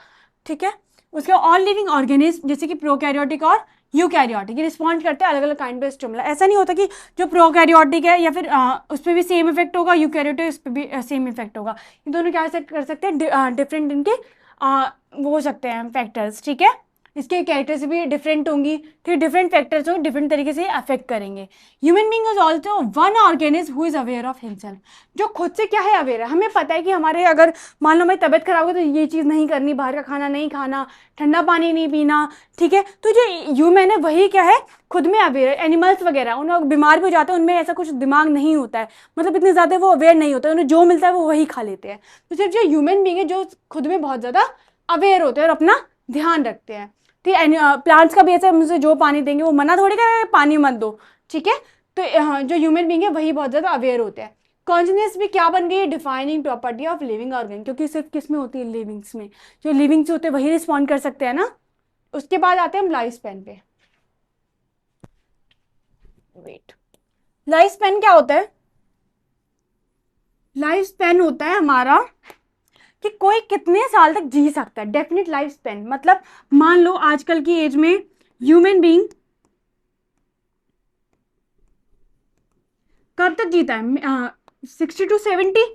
ठीक है, उसके ऑल लिविंग ऑर्गेनिज्म जैसे कि प्रोकैरियोटिक और यूकैरियोटिक, ये रिस्पॉन्ड करते हैं अलग अलग काइंड पे स्टिमुला। ऐसा नहीं होता कि जो प्रोकैरियोटिक है या फिर उस पर भी सेम इफेक्ट होगा, यूकैरियोटिक उस पर भी सेम इफेक्ट होगा। ये दोनों क्या कर सकते हैं? डिफरेंट इनके वो हो सकते हैं फैक्टर्स। ठीक है, इसके कैरेक्टर्स भी डिफरेंट होंगी, ठीक, डिफरेंट फैक्टर्स होंगे, डिफरेंट तरीके से अफेक्ट करेंगे। Human being is also one organism who is aware of himself, जो खुद से क्या है? अवेयर है। हमें पता है कि हमारे अगर मान लो हमारी तबियत खराब हो तो ये चीज़ नहीं करनी, बाहर का खाना नहीं खाना, ठंडा पानी नहीं पीना। ठीक है, तो जो ह्यूमन है वही क्या है? खुद में अवेयर है। एनिमल्स वगैरह उन लोग बीमार भी हो जाते हैं, उनमें ऐसा कुछ दिमाग नहीं होता है, मतलब इतने ज़्यादा वो अवेयर नहीं होता है, उन्हें जो मिलता है वो वही खा लेते हैं। तो सिर्फ जो ह्यूमन बीइंग है जो खुद में बहुत ज़्यादा अवेयर होते हैं और अपना ध्यान रखते हैं। ठीक है, प्लांट्स का भी ऐसे मुझे जो पानी देंगे वो मना थोड़ी करेंगे पानी मत दो। ठीक है, तो जो ह्यूमन बीइंग है वही बहुत ज़्यादा अवेयर होते हैं। कॉन्शियसनेस भी क्या बन गई है? Defining property of living organ, क्योंकि सिर्फ किस में होती है? लिविंग्स में। जो लिविंग्स होते हैं वही रिस्पॉन्ड कर सकते हैं ना। उसके बाद आते हैं हम लाइफ स्पैन पे। वेट, लाइफ स्पैन क्या होता है? लाइफ स्पैन होता है हमारा कि कोई कितने साल तक जी सकता है। डेफिनेट लाइफ स्पैन मतलब मान लो आजकल की एज में ह्यूमन बीइंग कब तक जीता है? 60 to 70।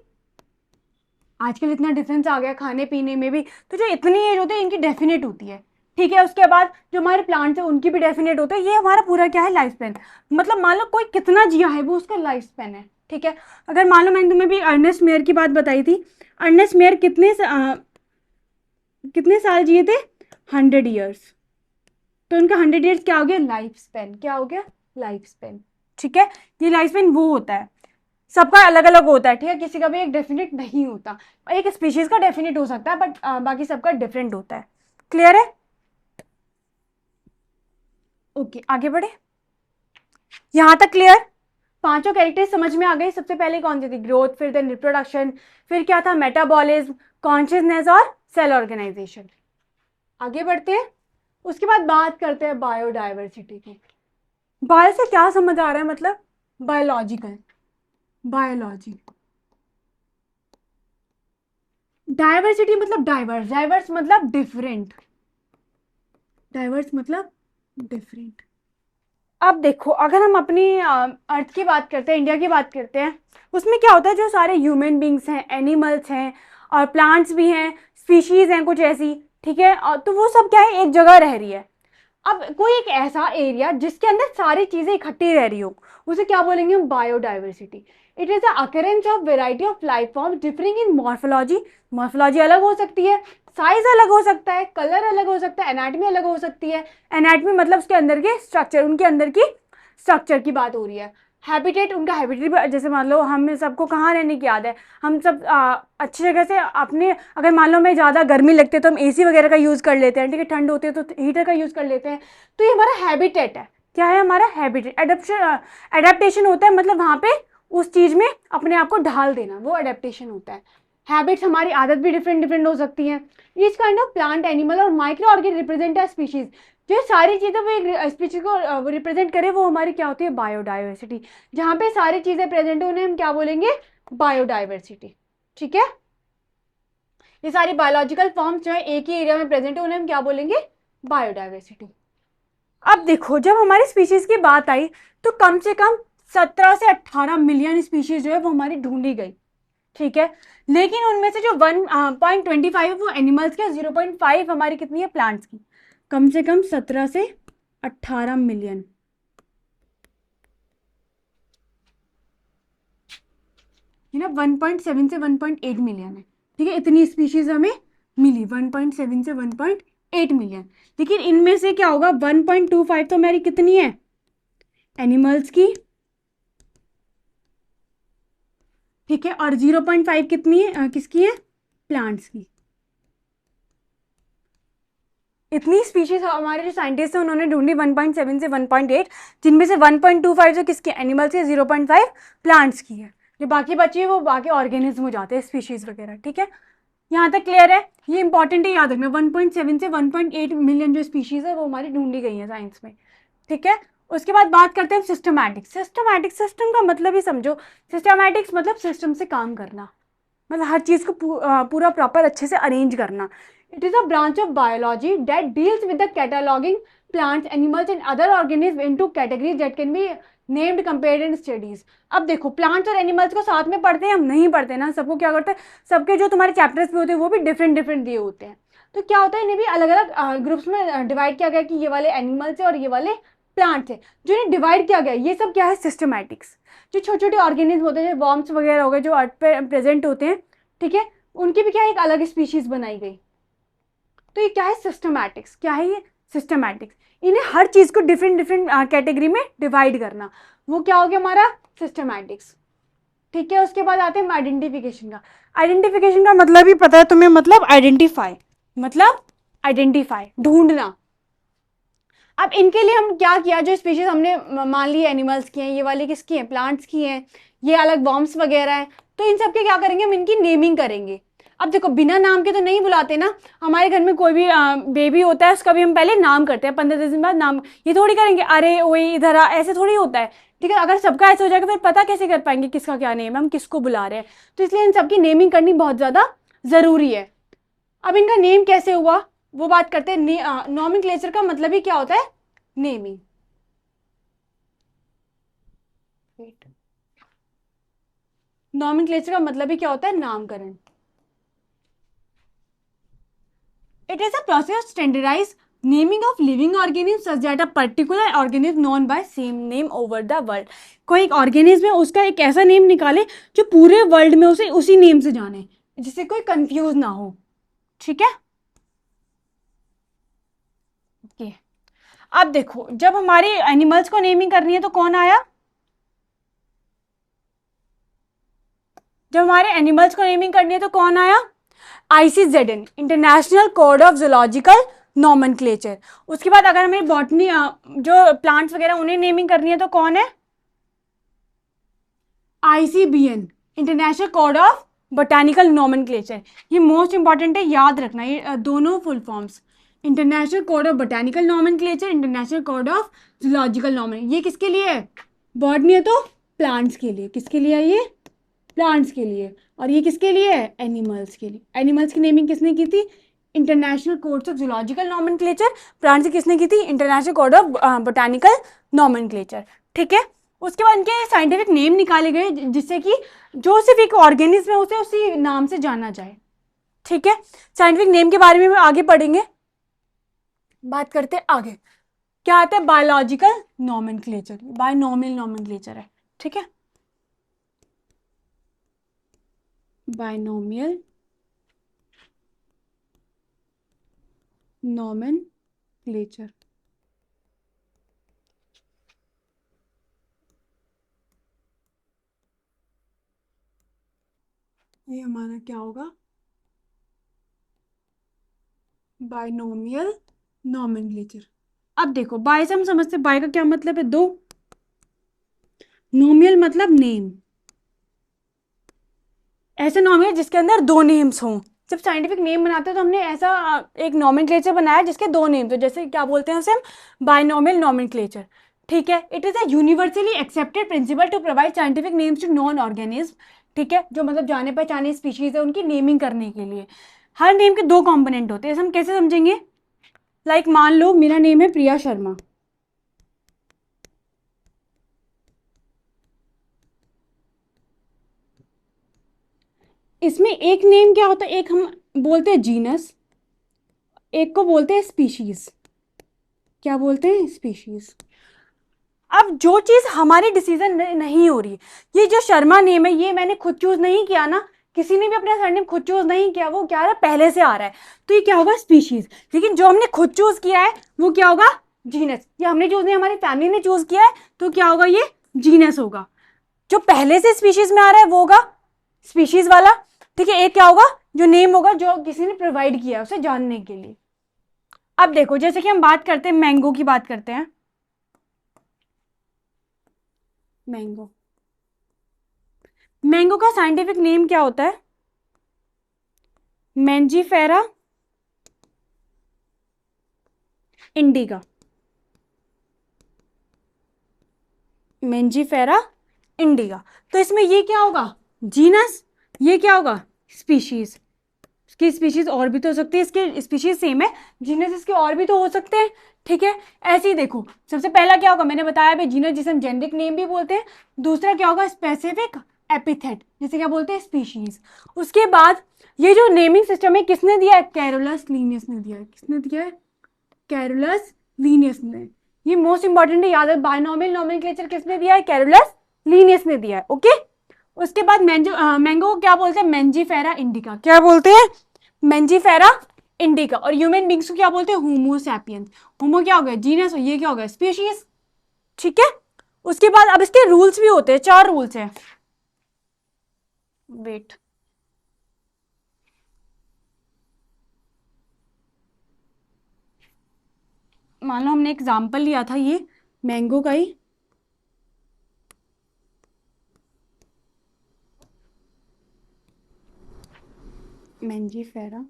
आजकल इतना डिफरेंस आ गया खाने पीने में भी, तो जो इतनी एज होती है इनकी डेफिनेट होती है। ठीक है, उसके बाद जो हमारे प्लांट्स हैं उनकी भी डेफिनेट होता है। ये हमारा पूरा क्या है? Life span. मतलब मान लो कोई कितना जिया है वो उसका लाइफ स्पैन है। ठीक है, अगर मान लो मैंने तुम्हें भी अर्नेस्ट मेयर की बात बताई थी। अर्नेस्ट मेयर कितने साल जिए थे? 100 years। तो उनका 100 years क्या हो गया? Life span. क्या हो गया? Life span. ठीक है, ये लाइफ स्पैन वो होता है, सबका अलग अलग होता है। ठीक है, किसी का भी एक डेफिनेट नहीं होता। एक स्पीशीज का डेफिनेट हो सकता है बट बाकी सबका डिफरेंट होता है। क्लियर है? ओके, आगे बढ़े। यहां तक क्लियर? पांचों कैरेक्टर समझ में आ गई। सबसे पहले कौन सी थी? ग्रोथ, फिर देन रिप्रोडक्शन, फिर क्या था? मेटाबॉलिज्म, कॉन्शियसनेस और सेल ऑर्गेनाइजेशन। आगे बढ़ते हैं, उसके बाद बात करते हैं बायोडाइवर्सिटी की। बायो से क्या समझ आ रहा है? मतलब बायोलॉजिकल, बायोलॉजी। डाइवर्सिटी मतलब डाइवर्स, डाइवर्स मतलब डिफरेंट, डाइवर्स मतलब डिफरेंट। अब देखो, अगर हम अपनी अर्थ की बात करते हैं, इंडिया की बात करते हैं, उसमें क्या होता है? जो सारे ह्यूमन बींग्स हैं, एनिमल्स हैं और प्लांट्स भी हैं, स्पीशीज हैं कुछ ऐसी। ठीक है, तो वो सब क्या है? एक जगह रह रही है। अब कोई एक ऐसा एरिया जिसके अंदर सारी चीजें इकट्ठी रह रही हो, उसे क्या बोलेंगे हम? Biodiversity. It is the occurrence of variety of life form differing in morphology. Morphology अलग हो सकती है, साइज अलग हो सकता है, कलर अलग हो सकता है, एनाटमी अलग हो सकती है। एनाटमी मतलब उसके अंदर के स्ट्रक्चर, उनके अंदर की स्ट्रक्चर की बात हो रही है। हैबिटेट, उनका हैबिटेट, जैसे मान लो हम सबको कहाँ रहने की आदत है? हम सब अच्छी जगह से अपने, अगर मान लो हमें ज़्यादा गर्मी लगती है तो हम एसी वगैरह का यूज़ कर लेते हैं। ठीक है, ठंड होती है तो हीटर का यूज़ कर लेते हैं। तो ये हमारा हैबिटेट है। क्या है हमारा? हैबिटेट। एडेप्टेशन होता है, मतलब वहाँ पे उस चीज़ में अपने आप को ढाल देना, वो एडेप्टेशन होता है। हैबिट्स, हमारी आदत भी डिफरेंट डिफरेंट हो सकती हैं। Each kind of plant, animal और micro organism represent a species. जो सारी चीज़ें वो एक स्पीशीज को रिप्रेजेंट करे वो हमारी क्या होती है? बायोडाइवर्सिटी। जहाँ पे सारी चीज़ें प्रेजेंट है उन्हें हम क्या बोलेंगे? बायोडाइवर्सिटी। ठीक है, ये सारी बायोलॉजिकल फॉर्म्स जो है एक ही एरिया में प्रेजेंट है उन्हें हम क्या बोलेंगे? बायोडाइवर्सिटी। अब देखो, जब हमारी स्पीशीज की बात आई तो कम से कम 17 से 18 मिलियन स्पीशीज जो है वो हमारी ढूंढी गई। ठीक है, लेकिन उनमें से जो 1.25 है वो एनिमल्स के, 0.5 हमारी कितनी है? प्लांट्स की। कम से कम 17 से 18 मिलियन। ये ना 1.7 से 1.8 मिलियन है, ठीक है, इतनी स्पीशीज हमें मिली 1.7 से 1.8 मिलियन। लेकिन इनमें से क्या होगा 1.25 तो हमारी कितनी है एनिमल्स की, ठीक है, और 0.5 कितनी है किसकी है प्लांट्स की। इतनी स्पीशीज हमारे जो साइंटिस्ट हैं उन्होंने ढूंढी 1.7 से 1.8, जिनमें से 1.25 जो किसकी एनिमल्स है, 0.5 प्लांट्स की है। जो बाकी बची है वो बाकी ऑर्गेनिज्म हो जाते हैं स्पीशीज वगैरह, ठीक है, यहाँ तक क्लियर है। ये इंपॉर्टेंट है याद रखना, 1.7 से 1.8 मिलियन जो स्पीशीज है वो हमारी ढूंढी गई है साइंस में, ठीक है। उसके बाद बात करते हैं सिस्टमैटिक्स। सिस्टमैटिक सिस्टम का मतलब ही समझो, सिस्टमैटिक्स मतलब सिस्टम से काम करना, मतलब हर चीज़ को पूरा प्रॉपर अच्छे से अरेंज करना। It is a branch of biology that deals with the cataloguing plants animals and other organism into categories that can be named compared in studies. अब देखो प्लांट्स और एनिमल्स को साथ में पढ़ते हैं हम, नहीं पढ़ते ना, सबको क्या करते हैं, सबके जो तुम्हारे चैप्टर्स भी होते हैं वो भी डिफरेंट डिफरेंट दिए होते हैं। तो क्या होता है इन्हें भी अलग अलग ग्रुप्स में डिवाइड किया गया कि ये वाले एनिमल्स है और ये वाले प्लांट्स है। जो इन्हें डिवाइड किया गया ये सब क्या है सिस्टमैटिक्स। जो छोटे छोटे ऑर्गेनिज्म होते हैं, वॉर्म्स वगैरह हो गए जो अर्थ पे प्रेजेंट होते हैं, ठीक है, उनकी भी क्या एक अलग स्पीशीज बनाई गई। तो ये क्या है सिस्टमैटिक्स, क्या है ये सिस्टमैटिक्स। इन्हें हर चीज को डिफरेंट डिफरेंट कैटेगरी में डिवाइड करना, वो क्या हो गया हमारा सिस्टमैटिक्स, ठीक है। उसके बाद आते हैं आइडेंटिफिकेशन का। आइडेंटिफिकेशन का मतलब ही पता है तुम्हें, मतलब आइडेंटिफाई, मतलब आइडेंटिफाई ढूंढना। अब इनके लिए हम क्या किया, जो स्पीशीज हमने मान ली एनिमल्स की हैं, ये वाली किसकी हैं प्लांट्स की हैं, ये अलग वॉर्म्स वगैरह हैं, तो इन सब के क्या करेंगे हम इनकी नेमिंग करेंगे। अब देखो बिना नाम के तो नहीं बुलाते ना, हमारे घर में कोई भी बेबी होता है उसका भी हम पहले नाम करते हैं, 15 दिन बाद नाम, ये थोड़ी करेंगे अरे वही इधर आ, ऐसे थोड़ी होता है, ठीक है। अगर सबका ऐसे हो जाएगा फिर पता कैसे कर पाएंगे किसका क्या नेम है, हम किसको बुला रहे हैं। तो इसलिए इन सबकी नेमिंग करनी बहुत ज़्यादा ज़रूरी है। अब इनका नेम कैसे हुआ वो बात करते हैं। नॉमेनक्लेचर का मतलब ही क्या होता है नेमिंग। नॉमेनक्लेचर का मतलब ही क्या होता है नामकरण। It is a process standardize naming of living organism such that a particular organism known by same name over the world. कोई एक ऑर्गेनिज्म है उसका एक ऐसा नेम निकाले जो पूरे वर्ल्ड में उसे उसी नेम से जाने, जिससे कोई कंफ्यूज ना हो, ठीक है। ओके अब देखो जब हमारे एनिमल्स को नेमिंग करनी है तो कौन आया, जब हमारे एनिमल्स को नेमिंग करनी है तो कौन आया, ICZN international code of zoological nomenclature. उसके बाद अगर हमें बॉटनी जो प्लांट्स वगैरह उन्हें नेमिंग करनी है तो कौन है, ICBN international code of botanical nomenclature. ये मोस्ट इंपॉर्टेंट है, याद रखना ये दोनों full forms, international code of botanical nomenclature, international code of zoological nomen. ये किसके लिए है, बॉटनी है तो प्लांट्स के लिए, किसके लिए है ये प्लांट्स के लिए, और ये किसके लिए है एनिमल्स के लिए। एनिमल्स की नेमिंग किसने की थी, international codes of zoological nomenclature, plants की किसने की थी international code of botanical nomenclature, ठीक है। उसके बाद इनके साइंटिफिक नेम निकाले गए जिससे कि जो सिर्फ एक ऑर्गेनिज्म है उसे उसी नाम से जाना जाए, ठीक है। साइंटिफिक नेम के बारे में आगे पढ़ेंगे, बात करते हैं आगे। क्या आता है बायोलॉजिकल नॉमेनक्लेचर, बायनोमियल नॉमेनक्लेचर है, ठीक है, बायनोमियल नॉमेनक्लेचर। ये हमारा क्या होगा बायनोमियल नॉमेनक्लेचर। अब देखो बाय से हम समझते हैं बाय का क्या मतलब है दो, नोमियल मतलब नेम, ऐसे नॉमियल जिसके अंदर दो नेम्स हों। जब साइंटिफिक नेम बनाते हैं तो हमने ऐसा एक नॉमेनक्लेचर बनाया जिसके दो नेम्स हो, जैसे क्या बोलते हैं उसे हम बायनोमियल नॉमेनक्लेचर, ठीक है। It is a universally accepted principle to provide scientific names to known organism, ठीक है, जो मतलब जाने पहचाने स्पीशीज है उनकी नेमिंग करने के लिए। हर नेम के दो कॉम्पोनेंट होते हैं, हम कैसे समझेंगे, लाइक मान लो मेरा नेम है प्रिया शर्मा, इसमें एक नेम क्या होता है, एक हम बोलते हैं जीनस, एक को बोलते हैं स्पीशीज, क्या बोलते हैं स्पीशीज। अब जो चीज हमारी डिसीजन नहीं हो रही, ये जो शर्मा नेम है ये मैंने खुद चूज नहीं किया ना, किसी ने भी अपना सरनेम खुद चूज नहीं किया, वो क्या आ रहा है पहले से आ रहा है, तो ये क्या होगा स्पीशीज। लेकिन जो हमने खुद चूज किया है वो क्या होगा जीनस। ये हमने चूज नहीं, हमारी फैमिली ने चूज किया है, तो क्या होगा ये जीनस होगा। जो पहले से स्पीशीज में आ रहा है वो होगा स्पीशीज वाला, ठीक है। एक क्या होगा जो नेम होगा जो किसी ने प्रोवाइड किया उसे जानने के लिए। अब देखो जैसे कि हम बात करते हैं मैंगो की, बात करते हैं मैंगो। मैंगो का साइंटिफिक नेम क्या होता है, मैंजीफेरा इंडिका, मैंजीफेरा इंडिका। तो इसमें ये क्या होगा जीनस, ये क्या होगा स्पीशीज। इसकी स्पीशीज और भी तो हो सकती है, इसके स्पीशीज सेम है, जीनस इसके और भी तो हो सकते हैं, ठीक है। ऐसे ही देखो सबसे पहला क्या होगा, मैंने बताया भाई जीनस जिसे हम जेनेरिक नेम भी बोलते हैं। दूसरा क्या होगा स्पेसिफिक एपिथेट, जिसे क्या बोलते हैं स्पीशीज। उसके बाद ये जो नेमिंग सिस्टम है किसने दिया है, कैरोलस लीनियस ने दिया है। किसने दिया है, कैरोलस लीनियस ने। ये मोस्ट इंपॉर्टेंट है, याद है, बायनॉमियल नोमेनक्लेचर किसने दिया है, कैरोलस लीनियस ने दिया है, ओके। उसके बाद मैंगो को क्या बोलते हैं, मैंजीफेरा इंडिका। क्या बोलते हैं, मैंजीफेरा इंडिका। और ह्यूमन बींग्स को क्या बोलते हैं, होमो सैपियंस। होमो क्या हो गया जीनस, और ये क्या हो गया स्पीशीज, ठीक है। उसके बाद अब इसके रूल्स भी होते हैं, 4 रूल्स हैं। वेट, मान लो हमने एग्जाम्पल लिया था ये मैंगो का ही, मैंजीफेरा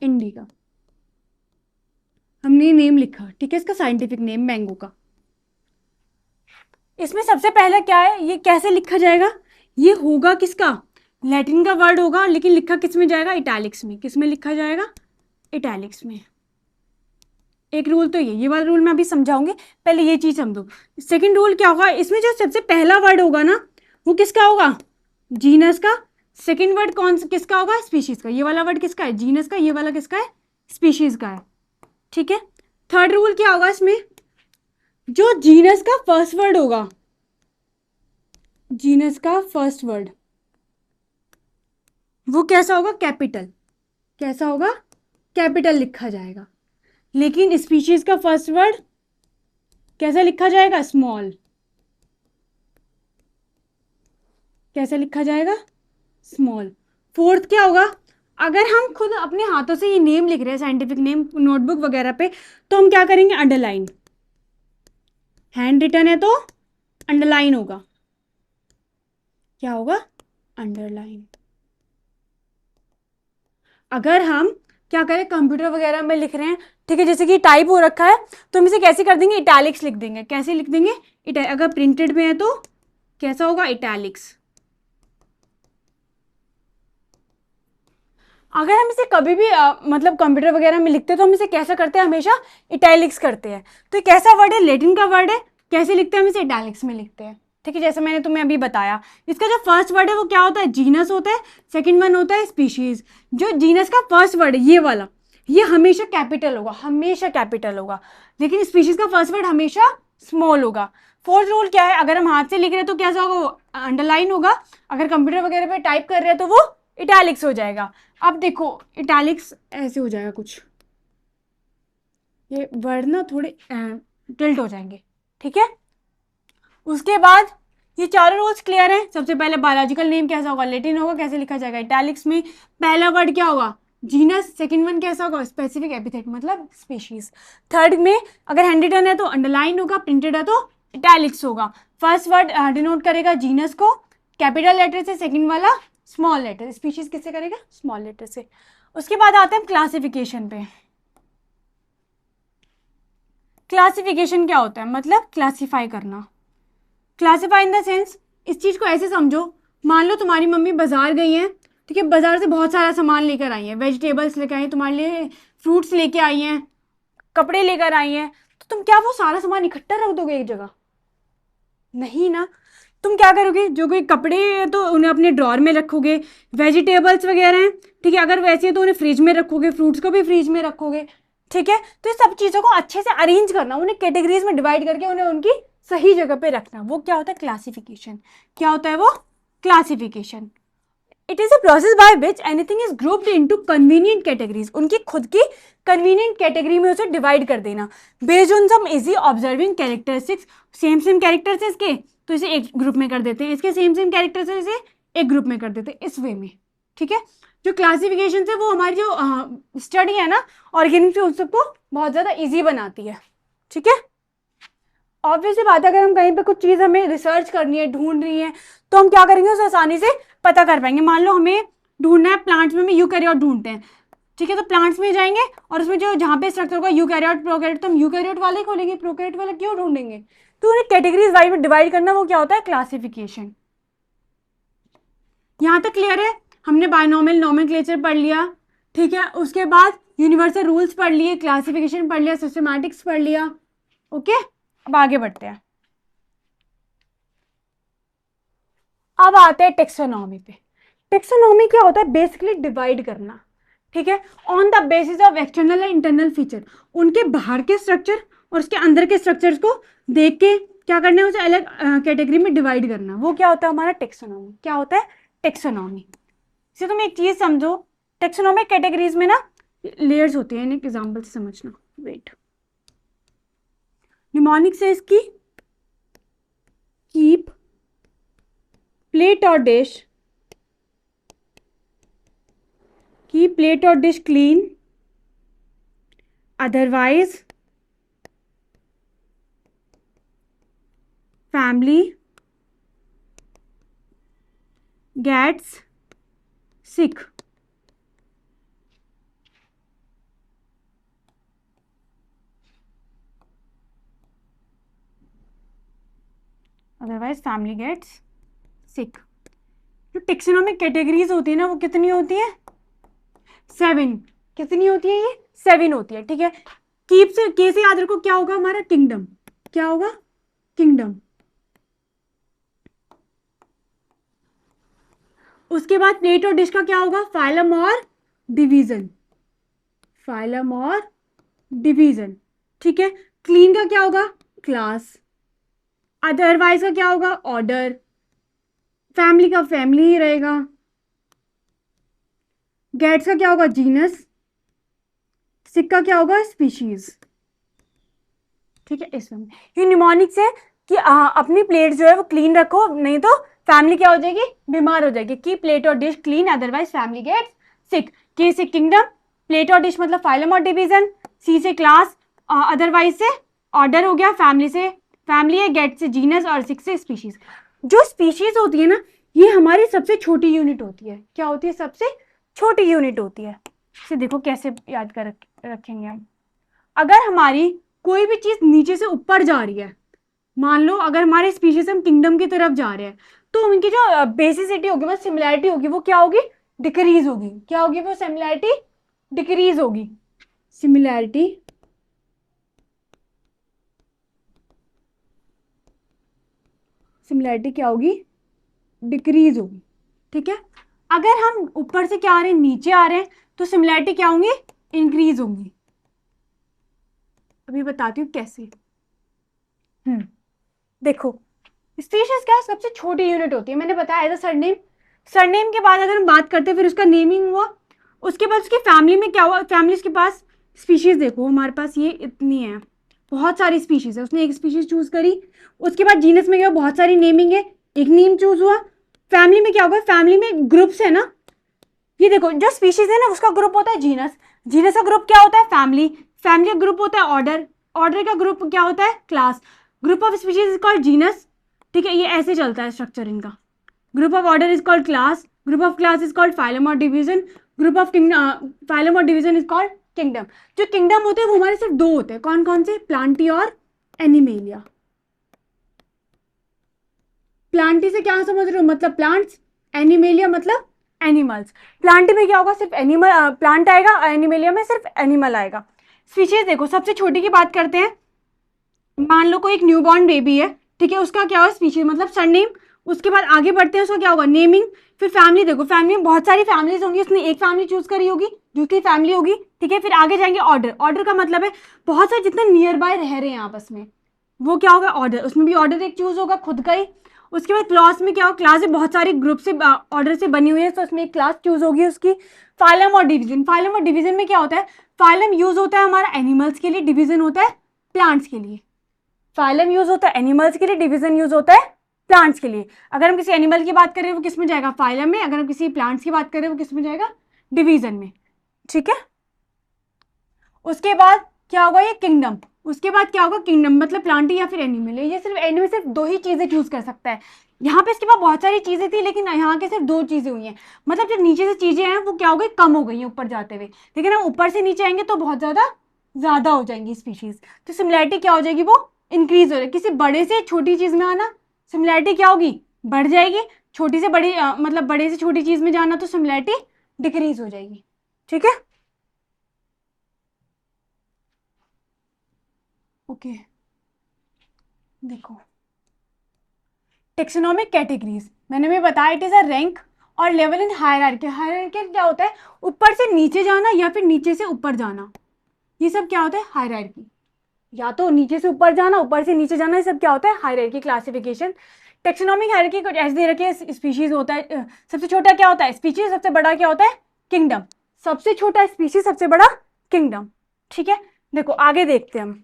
इंडिका, हमने नेम लिखा, ठीक है, इसका साइंटिफिक नेम मैंगो का। इसमें सबसे पहला क्या है, ये कैसे लिखा जाएगा, ये होगा किसका, लैटिन का वर्ड होगा, लेकिन लिखा किस में जाएगा, इटैलिक्स में। किस में लिखा जाएगा, इटैलिक्स में। एक रूल तो ये वाला रूल मैं अभी समझाऊंगी, पहले ये चीज समझो। सेकंड रूल क्या होगा, इसमें जो सबसे पहला वर्ड होगा ना वो किसका होगा, जीनस का। सेकंड वर्ड कौन किसका होगा, स्पीशीज का। ये वाला वर्ड किसका है, जीनस का, ये वाला किसका है, स्पीशीज का है, ठीक है। थर्ड रूल क्या होगा इसमें, जो जीनस का फर्स्ट वर्ड होगा, जीनस का फर्स्ट वर्ड वो कैसा होगा, कैपिटल। कैसा होगा, कैपिटल लिखा जाएगा। लेकिन स्पीशीज का फर्स्ट वर्ड कैसा लिखा जाएगा, स्मॉल। कैसे लिखा जाएगा, स्मॉल। फोर्थ क्या होगा, अगर हम खुद अपने हाथों से ये नेम लिख रहे हैं साइंटिफिक नेम नोटबुक वगैरह पे, तो हम क्या करेंगे, अंडरलाइन। हैंड रिटन है तो अंडरलाइन होगा, क्या होगा, अंडरलाइन। अगर हम क्या करें कंप्यूटर वगैरह में लिख रहे हैं, ठीक है, जैसे कि टाइप हो रखा है तो हम इसे कैसे कर देंगे, इटैलिक्स लिख देंगे। कैसे लिख देंगे, अगर प्रिंटेड में है तो कैसा होगा, इटैलिक्स। अगर हम इसे कभी भी मतलब कंप्यूटर वगैरह में लिखते हैं तो हम इसे कैसा करते हैं, हमेशा इटैलिक्स करते हैं। तो कैसा वर्ड है, लैटिन का वर्ड है, कैसे लिखते हैं हम इसे, इटैलिक्स में लिखते हैं, ठीक है। जैसे मैंने तुम्हें अभी बताया, इसका जो फर्स्ट वर्ड है वो क्या होता है, जीनस होता है। सेकंड वन होता है स्पीशीज। जो जीनस का फर्स्ट वर्ड है ये वाला, ये हमेशा कैपिटल होगा, हमेशा कैपिटल होगा। लेकिन स्पीशीज का फर्स्ट वर्ड हमेशा स्मॉल होगा। फोर्थ रूल क्या है, अगर हम हाथ से लिख रहे हैं तो कैसा होगा, अंडरलाइन होगा। अगर कंप्यूटर वगैरह पे टाइप कर रहे हैं तो वो इटैलिक्स हो जाएगा। अब देखो इटैलिक्स ऐसे हो जाएगा कुछ, ये वर्ड ना थोड़े टिल्ट हो जाएंगे, ठीक है। उसके बाद ये चारों रूल्स क्लियर हैं। सबसे पहले बायोलॉजिकल नेम कैसा होगा, लैटिन होगा, कैसे लिखा जाएगा, इटैलिक्स में। पहला वर्ड क्या होगा, जीनस। सेकंड वन कैसा होगा, स्पेसिफिक एपिथेट मतलब स्पीशीज। थर्ड में अगर हैंड रिटन है तो अंडरलाइन होगा, प्रिंटेड है तो इटैलिक्स होगा। फर्स्ट वर्ड डिनोट करेगा जीनस को कैपिटल लेटर से, सेकंड वाला स्मॉल लेटर। स्पीशीज किससे करेगा, स्मॉल लेटर से। उसके बाद आते हैं क्लासिफिकेशन पे। क्लासिफिकेशन क्या होता है, मतलब क्लासिफाई करना। क्लासिफाई इन द सेंस, इस चीज को ऐसे समझो, मान लो तुम्हारी मम्मी बाजार गई हैं, ठीक है, बाजार से बहुत सारा सामान लेकर आई है, वेजिटेबल्स लेकर आई हैं, तुम्हारे लिए फ्रूट्स लेके आई हैं, कपड़े लेकर आई हैं, तो तुम क्या वो सारा सामान इकट्ठा रख दोगे एक जगह, नहीं ना। तुम क्या करोगे, जो कोई कपड़े हैं तो उन्हें अपने ड्रॉर में रखोगे, वेजिटेबल्स वगैरह हैं, ठीक है, अगर वैसे है तो उन्हें फ्रिज में रखोगे, फ्रूट्स को भी फ्रिज में रखोगे, ठीक है। तो ये सब चीज़ों को अच्छे से अरेंज करना, उन्हें कैटेगरीज में डिवाइड करके उन्हें उनकी सही जगह पे रखना, वो क्या होता है क्लासिफिकेशन। क्या होता है वो classification. It is a process by which anything is grouped into convenient categories, उनकी खुद की कन्वीनियंट कैटेगरी में उसे डिवाइड कर देना based on some easy observing characteristics. Same same characters है इसके तो इसे एक ग्रुप में कर देते हैं, इसके सेम सेम कैरेक्टर्स है इसे एक ग्रुप में कर देते हैं, इस वे में। ठीक है। जो क्लासिफिकेशन है वो हमारी जो स्टडी है ना ऑर्गेनिक उन सबको बहुत ज़्यादा ईजी बनाती है। ठीक है। ऑब्वियसली बात है, अगर हम कहीं पे कुछ चीज़ हमें रिसर्च करनी है, ढूंढ रही है, तो हम क्या करेंगे उसे आसानी से पता कर पाएंगे। मान लो हमें ढूंढना है प्लांट्स में, हम यूकैरियोट ढूंढते हैं, ठीक है, तो प्लांट्स में जाएंगे और उसमें जो जहाँ पे स्ट्रक्चर होगा यूकैरियोट प्रोकैरियोट, तो हम यूकैरियोट वाले ही खोलेंगे, प्रोकैरियोट वाला क्यों ढूंढेंगे। तो उन्हें कैटेगरीज वाइज में डिवाइड करना वो क्या होता है क्लासिफिकेशन। यहाँ तक क्लियर है। हमने बायनॉमियल नोमेनक्लेचर पढ़ लिया, ठीक है, उसके बाद यूनिवर्सल रूल्स पढ़ लिए, क्लासिफिकेशन पढ़ लिया, सिस्टमैटिक्स पढ़ लिया। ओके, अब आगे बढ़ते हैं। अब आते हैं टेक्सोनॉमी पे। टेक्सोनॉमी क्या होता है बेसिकली डिवाइड करना, ठीक है, on the basis of external and internal feature, उनके बाहर के स्ट्रक्चर और उसके अंदर के स्ट्रक्चर्स को देख के क्या करना है उसे अलग कैटेगरी में डिवाइड करना, वो क्या होता है हमारा टेक्सोनॉमी। क्या होता है टेक्सोनॉमी। इसे तुम एक चीज समझो, टेक्सोनॉमिक कैटेगरीज में ना लेयर्स होती हैं, एक एग्जांपल से समझना। वेट, निमोनिक से इसकी कीप प्लेट और dish, keep plate or dish clean, otherwise family gets sick। Otherwise family gets sick. जो टेक्सोनॉमिक कैटेगरीज होती है ना वो कितनी होती है 7। कितनी होती है ये 7 होती है। ठीक है। कीप से के से याद रखो क्या होगा हमारा किंगडम। क्या होगा किंगडम। उसके बाद प्लेट और डिश का क्या होगा फाइलम और डिवीजन। फाइलम और डिवीजन। ठीक है। क्लीन का क्या होगा क्लास। अदरवाइज का क्या होगा ऑर्डर। फैमिली का फैमिली ही रहेगा। गेट्स का क्या होगा जीनस। सिक का क्या होगा स्पीशीज। ठीक है। इसमें ये निमोनिक्स है कि अपनी प्लेट जो है वो क्लीन रखो, नहीं तो फैमिली क्या हो जाएगी बीमार हो जाएगी। की प्लेट और dish clean otherwise family gets sick. K से किंगडम, प्लेट और डिश मतलब फाइलम और डिवीजन, सी से क्लास, अदरवाइज से ऑर्डर हो गया, फैमिली से फैमिली है, गेट से जीनस और सिक से स्पीशीज। जो स्पीशीज होती है ना ये हमारी सबसे छोटी यूनिट होती है। क्या होती है सबसे छोटी यूनिट होती है। इसे देखो कैसे याद कर रखेंगे हम। अगर हमारी कोई भी चीज नीचे से ऊपर जा रही है, मान लो अगर हमारे स्पीशीज हम किंगडम की तरफ जा रहे हैं तो उनकी जो बेसिसिटी होगी वो सिमिलैरिटी होगी वो क्या होगी डिक्रीज होगी। क्या होगी वो सिमिलैरिटी डिक्रीज होगी। सिमिलैरिटी सिमिलैरिटी क्या होगी डिक्रीज होगी। ठीक है। अगर हम ऊपर से क्या आ रहे हैं नीचे आ रहे हैं तो सिमिलैरिटी क्या होंगी इंक्रीज होंगी। अभी बताती हूँ कैसे। देखो स्पीशीज क्या सबसे छोटी यूनिट होती है, मैंने बताया एज अ सरनेम। सरनेम के बाद अगर हम बात करते हैं फिर उसका नेमिंग हुआ, उसके बाद उसकी फैमिली में क्या हुआ, फैमिली के पास स्पीशीज देखो हमारे पास ये इतनी है, बहुत सारी स्पीशीज है, उसने एक स्पीशीज चूज करी। उसके बाद जीनस में क्या बहुत सारी नेमिंग है, एक नेम चूज हुआ। फैमिली में क्या होगा फैमिली में ग्रुप्स है ना, ये देखो जो स्पीशीज है ना उसका ग्रुप होता है जीनस, जीनस का ग्रुप क्या होता है फैमिली, फैमिली का ग्रुप होता है ऑर्डर, ऑर्डर का ग्रुप क्या होता है class, group of species is called genus. ठीक है। ये ऐसे चलता है स्ट्रक्चर इनका। Group of order is called class, group of class is called phylum और डिवीजन, ग्रुप ऑफ फाइलम और डिवीजन इज कॉल्ड किंगडम। जो किंगडम होते हैं वो हमारे सिर्फ 2 होते हैं, कौन कौन से प्लांटी और एनिमेलिया। प्लांटी से क्या समझ रहे हो मतलब प्लांट्स, एनिमेलिया मतलब एनिमल्स। प्लांटी में क्या होगा सिर्फ एनिमल प्लांट आएगा, एनिमेलिया में सिर्फ एनिमल आएगा। स्पीशीज देखो सबसे छोटी की बात करते हैं, मान लो कोई एक न्यूबॉर्न बेबी है, ठीक है, उसका क्या हुआ स्पीशीज मतलब सरनेम, उसके बाद आगे बढ़ते हैं, उसका क्या होगा, नेमिंग। फिर फैमिली, देखो फैमिली में बहुत सारी फैमिलीज होंगी, उसने एक फैमिली चूज करी होगी जो उसकी फैमिली होगी, ठीक है। फिर आगे जाएंगे ऑर्डर, ऑर्डर का मतलब है बहुत सारे जितने नियर बाय रह रहे हैं आपस में, वो क्या होगा, ऑर्डर। उसमें भी ऑर्डर एक चूज होगा खुद का ही। उसके बाद क्लास में क्या होगा, क्लास में बहुत सारे ग्रुप से ऑर्डर से बनी हुई है, तो उसमें एक क्लास चूज होगी उसकी। फाइलम और डिवीजन, फाइलम और डिवीजन में क्या होता है, फाइलम यूज होता है हमारा एनिमल्स के लिए, डिवीजन होता है प्लांट्स के लिए। फाइलम यूज होता है एनिमल्स के लिए, डिवीजन यूज होता है प्लांट्स के लिए। अगर हम किसी एनिमल की बात करें वो किस में जाएगा, फाइलम में। अगर हम किसी प्लांट्स की बात करें वो किस में जाएगा, डिवीजन में, ठीक है। उसके बाद क्या होगा, ये किंगडम। उसके बाद क्या होगा, किंगडम मतलब प्लांट या फिर एनिमल है। ये सिर्फ एनिमल सिर्फ दो ही चीजें चूज कर सकता है। यहाँ पे इसके पास बहुत सारी चीजें थी, लेकिन यहाँ के सिर्फ दो चीजें हुई हैं। मतलब जो नीचे से चीजें हैं वो क्या हो गई, कम हो गई हैं ऊपर जाते हुए, लेकिन हम ऊपर से नीचे आएंगे तो बहुत ज्यादा हो जाएंगी स्पीशीज। तो सिमिलैरिटी क्या हो जाएगी, वो इंक्रीज हो जाएगी। किसी बड़े से छोटी चीज में आना, सिमिलैरिटी क्या होगी, बढ़ जाएगी। छोटी से बड़ी मतलब बड़े से छोटी चीज में जाना तो सिमिलैरिटी डिक्रीज हो जाएगी, ठीक है। ओके देखो, टेक्सोनोमिक कैटेगरीज मैंने भी बताया, इट इज अ रैंक और लेवल इन हायरार्की। हायरार्की क्या होता है, ऊपर से नीचे जाना या फिर नीचे से ऊपर जाना, ये सब क्या होता है हायरार्की। या तो नीचे से ऊपर जाना, ऊपर से नीचे जाना, ये सब क्या होता है हायरार्की क्लासिफिकेशन। टेक्सोनोमिक हायरार्की कुछ ऐसे दे रखी है, स्पीशीज होता है, सबसे छोटा क्या होता है स्पीशीज, सबसे बड़ा क्या होता है किंगडम। सबसे छोटा स्पीशीज, सबसे बड़ा किंगडम, ठीक है। देखो आगे देखते हैं हम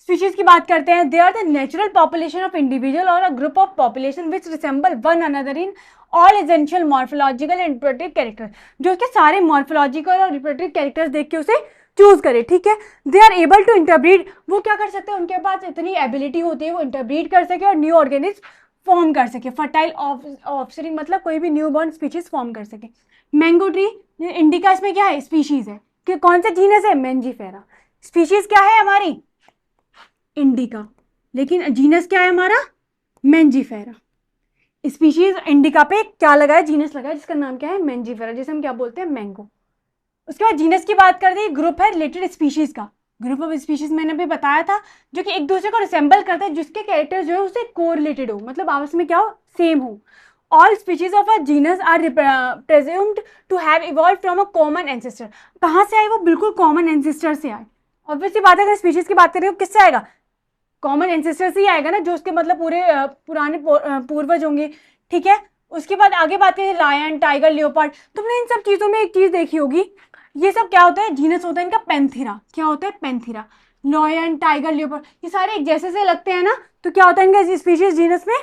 स्पीशीज की बात करते हैं। They are the natural population of individual और a group of population which resemble one another in all essential morphological and reproductive character, जो उसके सारे मॉर्फोलॉजिकल और रिप्रोडक्टिव कैरेक्टर्स देख के उसे चूज करे, ठीक है। They are able to interbreed, वो क्या कर सकते हैं, उनके पास इतनी एबिलिटी होती है वो इंटरब्रीड कर सके और न्यू ऑर्गेनिज्म फॉर्म कर सके। फर्टाइल ऑफस्प्रिंग मतलब कोई भी न्यू बॉर्न स्पीशीज फॉर्म कर सके। मैंगो ट्री इंडिका, इसमें क्या है स्पीशीज है कि कौन सा जीनस है, मेंजीफेरा। स्पीशीज क्या है हमारी इंडिका, लेकिन जीनस क्या है हमारा मेंजीफेरा। स्पीशीज इंडिका पे क्या लगा है, जीनस लगा है जिसका नाम क्या है मेंजीफेरा, जिसे हम क्या बोलते हैं मैंगो। उसके बाद जीनस की बात करते हैं, ग्रुप है रिलेटेड स्पीशीज का। ग्रुप ऑफ स्पीशीज मैंने भी बताया था जो कि एक दूसरे को रिसेंबल करते हैं, जिसके कैरेक्टर जो है उससे कोरिलेटेड हो, मतलब आपस में क्या हो सेम हो। All species of a genus are presumed to have evolve from a common ancestor. कहाँ से आए वो, बिल्कुल कॉमन एंसेस्टर से आए। ऑब्वियसली बात है, अगर स्पीशीज की बात करें तो किससे आएगा, कॉमन एंसेस्टर से ही आएगा ना, जो उसके मतलब पूरे पुराने पूर्वज होंगे, ठीक है। उसके बाद आगे बात करें लायन, टाइगर, लियोपार्ड। तुमने इन सब चीजों में एक चीज देखी होगी, ये सब क्या होता है जीनस होता है इनका पैंथेरा। क्या होता है पैंथेरा, लायन, टाइगर, लियोपार्ड, ये सारे एक जैसे से लगते हैं ना, तो क्या होता है इनका स्पीशीज जीनस में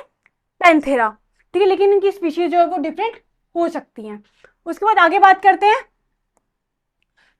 पैंथेरा, ठीक है। लेकिन इनकी स्पीशीज जो है वो डिफरेंट हो सकती हैं। उसके बाद आगे बात करते हैं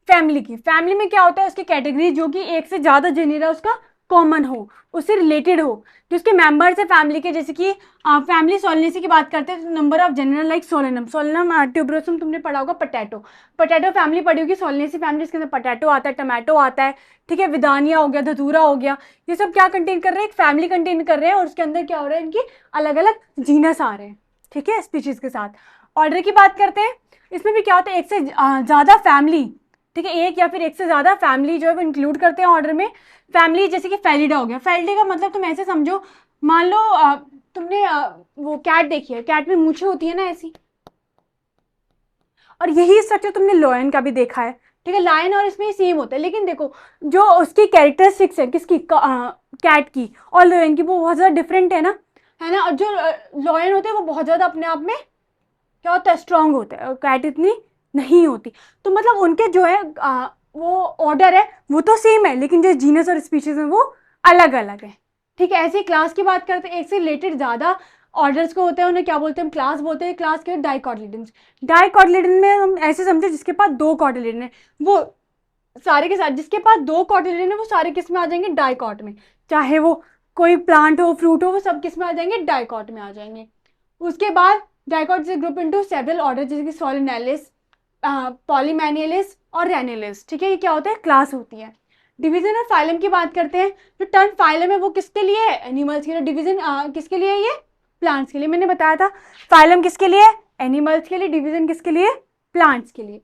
फैमिली की। फैमिली में क्या होता है उसकी कैटेगरी जो कि एक से ज्यादा जेनेरा उसका कॉमन हो, उससे रिलेटेड हो, जो उसके मेंबर्स है फैमिली के। जैसे कि फैमिली सोलनेसी की बात करते हैं तो number of general like Solanum, Solanum tuberosum तुमने पढ़ा होगा। पोटैटो, पोटैटो फैमिली पढ़ी होगी। सोलनेसी फैमिली, इसके अंदर पोटैटो आता है, टमाटो आता है, ठीक है। विदानिया हो गया, धतूरा हो गया, ये सब क्या कंटेन कर रहे हैं, एक फैमिली कंटेन कर रहे हैं, और उसके अंदर क्या हो रहा है इनकी अलग अलग जीनस आ रहे हैं, ठीक है, स्पीशीज के साथ। ऑर्डर की बात करते हैं, इसमें भी क्या होता है एक से ज्यादा फैमिली, ठीक है, एक या फिर एक से ज्यादा फैमिली जो है वो इंक्लूड करते हैं ऑर्डर में। फैमिली जैसे कि फेलिडा हो गया, फेलिडा का मतलब तुम ऐसे समझो, मान लो तुमने वो कैट देखी है, कैट में मूछें होती है ना ऐसी, और यही स्ट्रक्चर तुमने लॉयन का भी देखा है, ठीक है। लायन और इसमें सेम होता है, लेकिन देखो जो उसकी कैरेक्टरिस्टिक्स है किसकी कैट की और लॉयन की, वो बहुत ज़्यादा डिफरेंट है ना। और जो लॉयन होते हैं वो बहुत ज़्यादा अपने आप में क्या होता है स्ट्रांग होता है, और कैट इतनी नहीं होती। तो मतलब उनके जो है वो ऑर्डर है वो तो सेम है, लेकिन जो जीनस और स्पीशीज है वो अलग अलग है, ठीक है। ऐसे क्लास की बात करते हैं, एक से रिलेटेड ज़्यादा ऑर्डर्स को होते हैं, उन्हें क्या बोलते हैं हम क्लास बोलते हैं। क्लास के डाइकॉटिलिडन्स, डाइकॉटिलिडन में हम ऐसे समझे जिसके पास दो कॉटिलिडन है, वो सारे के साथ जिसके पास दो कॉटिलिडन है वो सारे किस में आ जाएंगे डाइकॉट में, चाहे वो कोई प्लांट हो फ्रूट हो, वो सब किस में आ जाएंगे डाइकॉट में आ जाएंगे। उसके बाद डाइकॉट से ग्रुप इनटू सेवरल ऑर्डर, जैसे कि सोलिनेलिस, पॉलीमैनियलिस और रेनिलिस, ठीक है। ये क्या होता है क्लास होती है। डिवीजन और फाइलम की बात करते हैं, जो टर्म फाइलम है वो किसके लिए है एनिमल्स के लिए, डिवीजन किसके लिए है ये प्लांट्स के लिए। मैंने बताया था फाइलम किसके लिए एनिमल्स के लिए, डिवीजन किसके लिए प्लांट्स के लिए।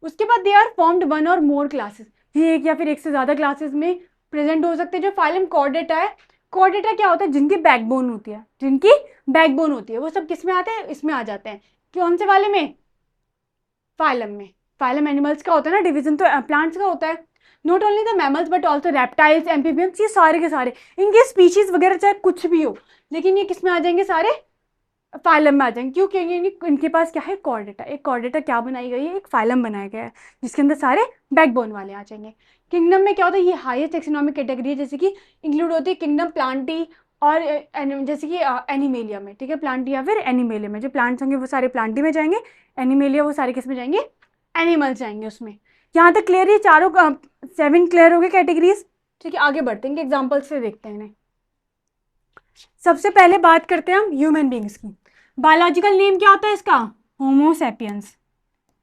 उसके बाद दे आर फॉर्म्ड वन और मोर क्लासेस, ये एक या फिर एक से ज्यादा क्लासेस में प्रेजेंट हो सकते हैं। जो फाइलम कॉर्डेटा है कोर्डेटा क्या होता है? जिनकी बैकबोन होती है, जिनकी बैकबोन होती है वो सब किस में आते हैं? इसमें आ जाते हैं। कौन से वाले में? फाइलम में। फाइलम एनिमल्स का होता है ना, डिवीजन तो प्लांट्स का होता है। Not only the mammals but also reptiles, amphibians, ये सारे के सारे, इनके स्पीशीज वगैरह चाहे कुछ भी हो, लेकिन ये किस में आ जाएंगे? सारे फाइलम में आ जाएंगे। क्यों? क्योंकि इनके पास क्या है? कॉर्डेटा। एक कॉर्डेटा क्या बनाई गई है? एक फाइलम बनाया गया है जिसके अंदर सारे बैकबोन वाले आ जाएंगे। किंगडम में क्या होता है? ये हाईएस्ट टेक्सोनॉमिक कैटेगरी है, जैसे कि इंक्लूड होती है किंगडम प्लांटी और जैसे कि एनिमेलिया में, ठीक है, प्लांटी या फिर एनिमेलिया में। जो प्लांट्स होंगे वो सारे प्लांटी में जाएंगे, एनिमेलिया वो सारे किस में जाएंगे? एनिमल्स जाएंगे उसमें। यहाँ तक क्लियर? ये चारों 7 क्लियर हो गए कैटेगरीज। ठीक है, आगे बढ़ते हैं, एग्जाम्पल से देखते हैं इन्हें। सबसे पहले बात करते हैं हम ह्यूमन बींग्स की। बायोलॉजिकल नेम क्या होता है इसका? Homo sapiens.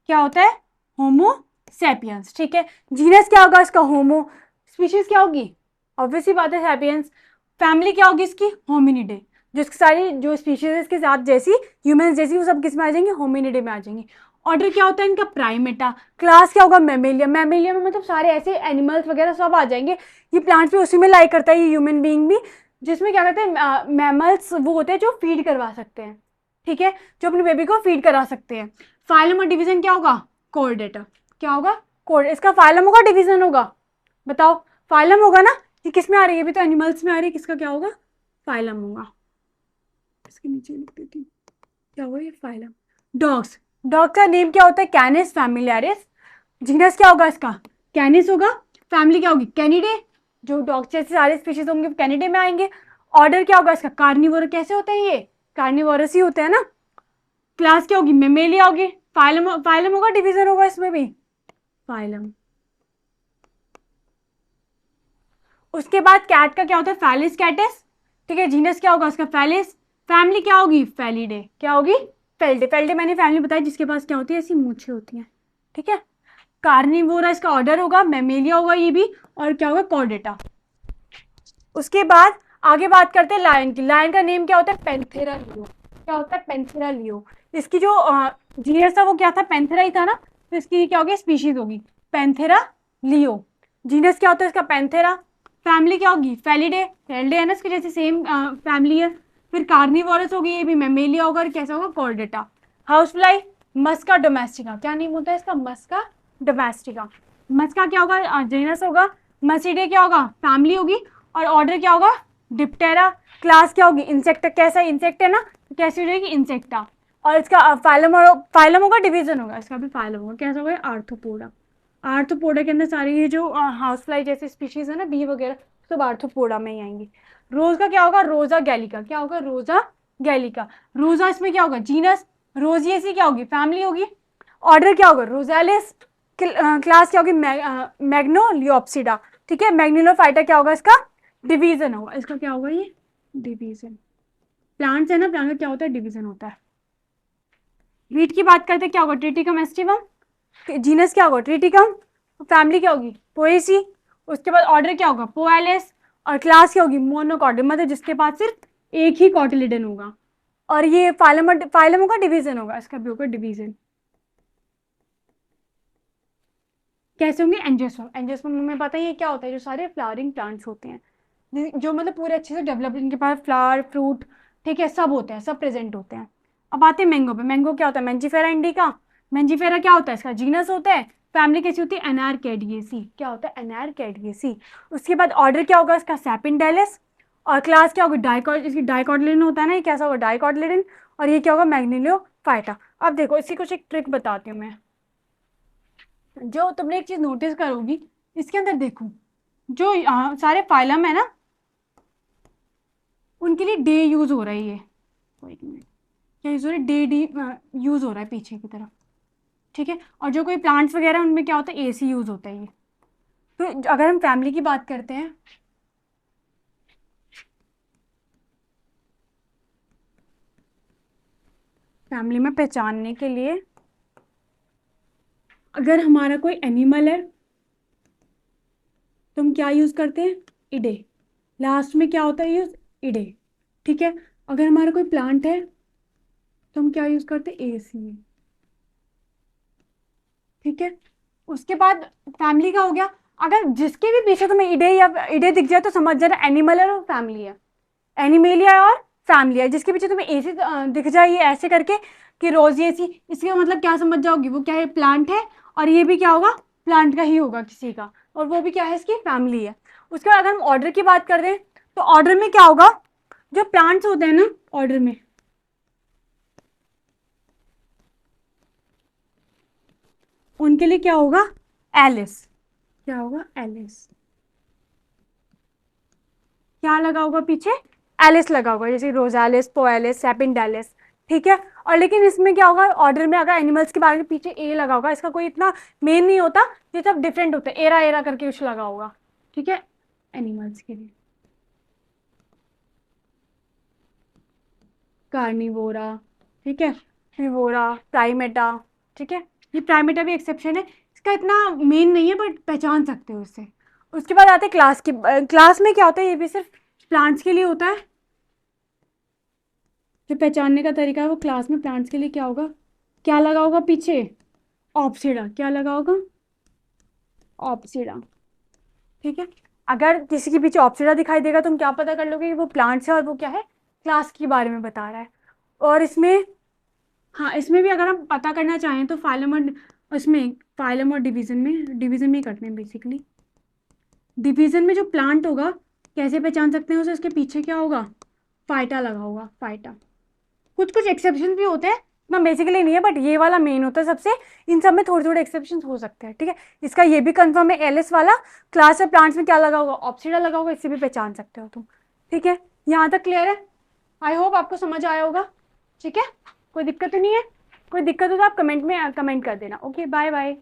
क्या होता है? Homo sapiens. ठीक है, जीनस क्या होगा इसका? होमो। स्पीशीज क्या होगी? ऑब्वियसली बात है, सैपियंस। फैमिली क्या होगी इसकी? होमिनिडे। जो सारी जो स्पीशीज है इसके साथ जैसी, ह्यूमंस जैसी, वो सब किस में आ जाएंगे? होमिनिडे में आ जाएंगे। ऑर्डर क्या होता है इनका? प्राइमेटा। क्लास क्या होगा? मैमेलिया। मैमेलिया में मतलब सारे ऐसे एनिमल्स वगैरह सब आ जाएंगे। ये प्लांट्स भी उसी में लाई करता है, ये ह्यूमन बीइंग भी, जिसमें क्या कहते हैं, मैमल्स वो होते हैं जो फीड करवा सकते हैं। ठीक है, जो अपने बेबी को फीड करा सकते हैं। फाइलम और डिवीजन क्या होगा? कोर्डेटा। क्या होगा? कोर्ड। इसका फाइलम होगा, डिवीजन होगा? बताओ। फाइलम होगा ना, ये किस में आ रही है? अभी तो एनिमल्स में आ रही है, किसका क्या होगा? फाइलम होगा। इसके नीचे लिख देती हूँ, क्या होगा ये? फाइलम। डॉग्स। डॉग का नेम क्या होता है? कैनिस फैमिलियारिस। जीनस क्या होगा इसका? कैनिस होगा। फैमिली क्या होगी? कैनिडे। जो डॉग जैसे सारे स्पीशीज होंगे कैनिडे में आएंगे। ऑर्डर क्या होगा इसका? कार्निवोर। कैसे होते हैं ये? कार्निवोरस ही होते हैं ना। क्लास क्या होगी? मेमेलिया होगी। फाइलम, फाइलम होगा, डिवीजन होगा इसमें भी? फाइलम। उसके बाद कैट का क्या होता है? फैलिस कैटिस। ठीक है, जीनस क्या होगा उसका? फैलिस। फैमिली क्या होगी? फैलिडे। क्या होगी? फेल्डे। फेल्डे मैंने फैमिली बताई जिसके पास क्या होती है? ऐसी मूछें होती हैं। ठीक है, कार्निवोरा इसका ऑर्डर होगा, मैमेलिया होगा ये भी, और क्या होगा? कॉर्डेटा। उसके बाद आगे बात करते हैं लायन की। लायन का नेम क्या होता है? पेंथेरा लियो। क्या होता है? पेंथेरा लियो। इसकी जो जीनस था वो क्या था? पेंथेरा ही था ना, तो इसकी क्या होगी? स्पीशीज होगी पेंथेरा लियो। जीनस क्या होता है इसका? पेंथेरा। फैमिली क्या होगी? फेलिडे। फेलिडे है ना, इसके जैसे सेम फैमिली है। फिर कार्निवोरस होगी ये भी, मेमेलिया होगा, और कैसा होगा? कॉर्डेटा। हाउस फ्लाई मस्का डोमेस्टिका। क्या नेम होता है इसका? मस्का डोमेस्टिका। मस्का क्या होगा? जीनस होगा। मसीडे क्या होगा? फैमिली होगी। और ऑर्डर क्या होगा? डिप्टेरा। क्लास क्या होगी? इंसेक्टा। कैसा इंसेक्ट है ना, तो कैसी हो जाएगी? इंसेक्टा। और इसका फाइलम, और फाइलम होगा, डिवीजन होगा, इसका भी फाइलम होगा। कैसा होगा? आर्थ्रोपोडा। आर्थ्रोपोडा के अंदर सारी ये जो हाउस फ्लाई जैसे स्पीशीज है ना, बी वगैरह, सब आर्थ्रोपोडा में ही आएंगी। रोज का क्या होगा? रोजा गैलिका। क्या होगा? रोजा गैलिका। रोजा इसमें क्या होगा? जीनस। रोजिएसी क्या होगी? फैमिली होगी। ऑर्डर क्या होगा? रोजालिस। क्लास क्या होगी? मैग्नोलियोप्सिडा। ठीक है, मैग्निलोफाइटा क्या होगा इसका? डिवीजन होगा। इसका क्या होगा? ये डिवीजन। प्लांट्स है ना, प्लांट का क्या होता है? डिवीजन होता है। वीट की बात करते हैं, क्या होगा? Triticum aestivum. जीनस क्या होगा? ट्रिटिकम। फैमिली क्या होगी? पोएसी। उसके बाद ऑर्डर क्या होगा? पोएलिस। और क्लास क्या होगी? मोनोकॉटिल, मतलब जिसके पास सिर्फ एक ही कॉटिलिडन होगा। और ये फाइलम, फाइलम होगा, डिवीजन होगा, इसका भी होगा डिवीजन। कैसे होंगे? एंजियोस्पर्म। एंजियोस्पर्म में पता ही है क्या होता है? जो सारे फ्लावरिंग प्लांट्स होते हैं, जो मतलब पूरे अच्छे से डेवलप, इनके पास फ्लावर, फ्रूट, ठीक है, सब होते हैं, सब प्रेजेंट होते हैं। अब आते हैं मैंगो पे। मैंगो क्या होता है? मेंजिफेरा इंडिका। मेंजिफेरा क्या होता है? इसका जीनस होता है। फैमिली कैसी होती है? एनारकेडिएसी। क्या होता है? एनारकेडिएसी। उसके बाद ऑर्डर क्या होगा इसका? सैपिनडेलिस। और क्लास क्या होगी? डाइकॉट, इसकी डाइकॉटिलिडन होता है ना, ये कैसा होगा? डाइकॉटिलिडन। और ये क्या होगा? मैग्निलियोफाइटा। अब देखो इसकी कुछ एक ट्रिक बताती हूँ मैं। जो तुमने एक चीज नोटिस करोगी, इसके अंदर देखो, जो सारे फाइलम है ना, उनके लिए डे यूज हो रहा है ये। एक मिनट, क्या यूज हो रहा है? डे डी यूज हो रहा है पीछे की तरफ। ठीक है, और जो कोई प्लांट्स वगैरह उनमें क्या होता है? एसी यूज होता है ये। तो अगर हम फैमिली की बात करते हैं, फैमिली में पहचानने के लिए, अगर हमारा कोई एनिमल है तो हम क्या यूज करते हैं? इडे। लास्ट में क्या होता है यूज? इडे। ठीक है, अगर हमारा कोई प्लांट है तो हम क्या यूज करते हैं? एसी। ठीक है, उसके बाद फैमिली का हो गया। अगर जिसके भी पीछे तुम्हें ईडे या ईडे दिख जाए तो समझ जाना एनिमल है और फैमिली है, एनिमेलिया और फैमिली है। जिसके पीछे तुम्हें ऐसे दिख जाए ये ऐसे करके कि रोज ये सी, इसका मतलब क्या समझ जाओगी, वो क्या है, प्लांट है, और ये भी क्या होगा, प्लांट का ही होगा किसी का, और वो भी क्या है, इसकी फैमिली है। उसके बाद अगर हम ऑर्डर की बात कर रहे हैं तो ऑर्डर में क्या होगा, जो प्लांट्स होते हैं ना ऑर्डर में, उनके लिए क्या होगा, एलिस, क्या होगा, एलिस, क्या लगा होगा पीछे, एलिस लगा होगा, जैसे रोजालिस, पोएलिस, सेपिनडेलिस, ठीक है। और लेकिन इसमें क्या होगा, ऑर्डर में अगर एनिमल्स के बारे में पीछे ए लगा होगा, इसका कोई इतना मेन नहीं होता, ये सब डिफरेंट होता है, एरा एरा करके कुछ लगा होगा, ठीक है, एनिमल्स के लिए। कार्निवोरा, ठीक है, फ्रीवोरा, प्राइमेटा, ठीक है, ये प्राइमेटा भी एक्सेप्शन है, इसका इतना मेन नहीं है बट पहचान सकते हो उससे। उसके बाद आते हैं क्लास की, क्लास में क्या होता है, ये भी सिर्फ प्लांट्स के लिए होता है, जो पहचानने का तरीका है वो क्लास में प्लांट्स के लिए क्या होगा, क्या लगा होगा पीछे, ऑप्सिडा, क्या लगा होगा, ऑप्सिडा, ठीक है। अगर किसी के पीछे ऑप्सिडा दिखाई देगा तुम क्या पता कर लोगे कि वो प्लांट्स है और वो क्या है, क्लास के बारे में बता रहा है। और इसमें, हाँ इसमें भी अगर हम पता करना चाहें तो फाइलम और उसमें, फाइलम और डिवीजन में ही करते हैं बेसिकली। डिवीजन में जो प्लांट होगा कैसे पहचान सकते हैं उसे, उसके पीछे क्या होगा, फाइटा लगा होगा, फाइटा। कुछ कुछ एक्सेप्शन भी होते हैं, ना बेसिकली नहीं है बट ये वाला मेन होता है सबसे, इन सब में थोड़े थोड़े एक्सेप्शन हो सकते हैं, ठीक है। इसका ये भी कंफर्म है, एलिस वाला क्लास ऑफ प्लांट्स में क्या लगा होगा, ऑप्सिडा लगा होगा, इससे भी पहचान सकते हो तुम, ठीक है। यहाँ तक क्लियर है, आई होप आपको समझ आया होगा, ठीक है। कोई दिक्कत तो नहीं है, कोई दिक्कत हो तो आप कमेंट में कमेंट कर देना। Okay, bye bye.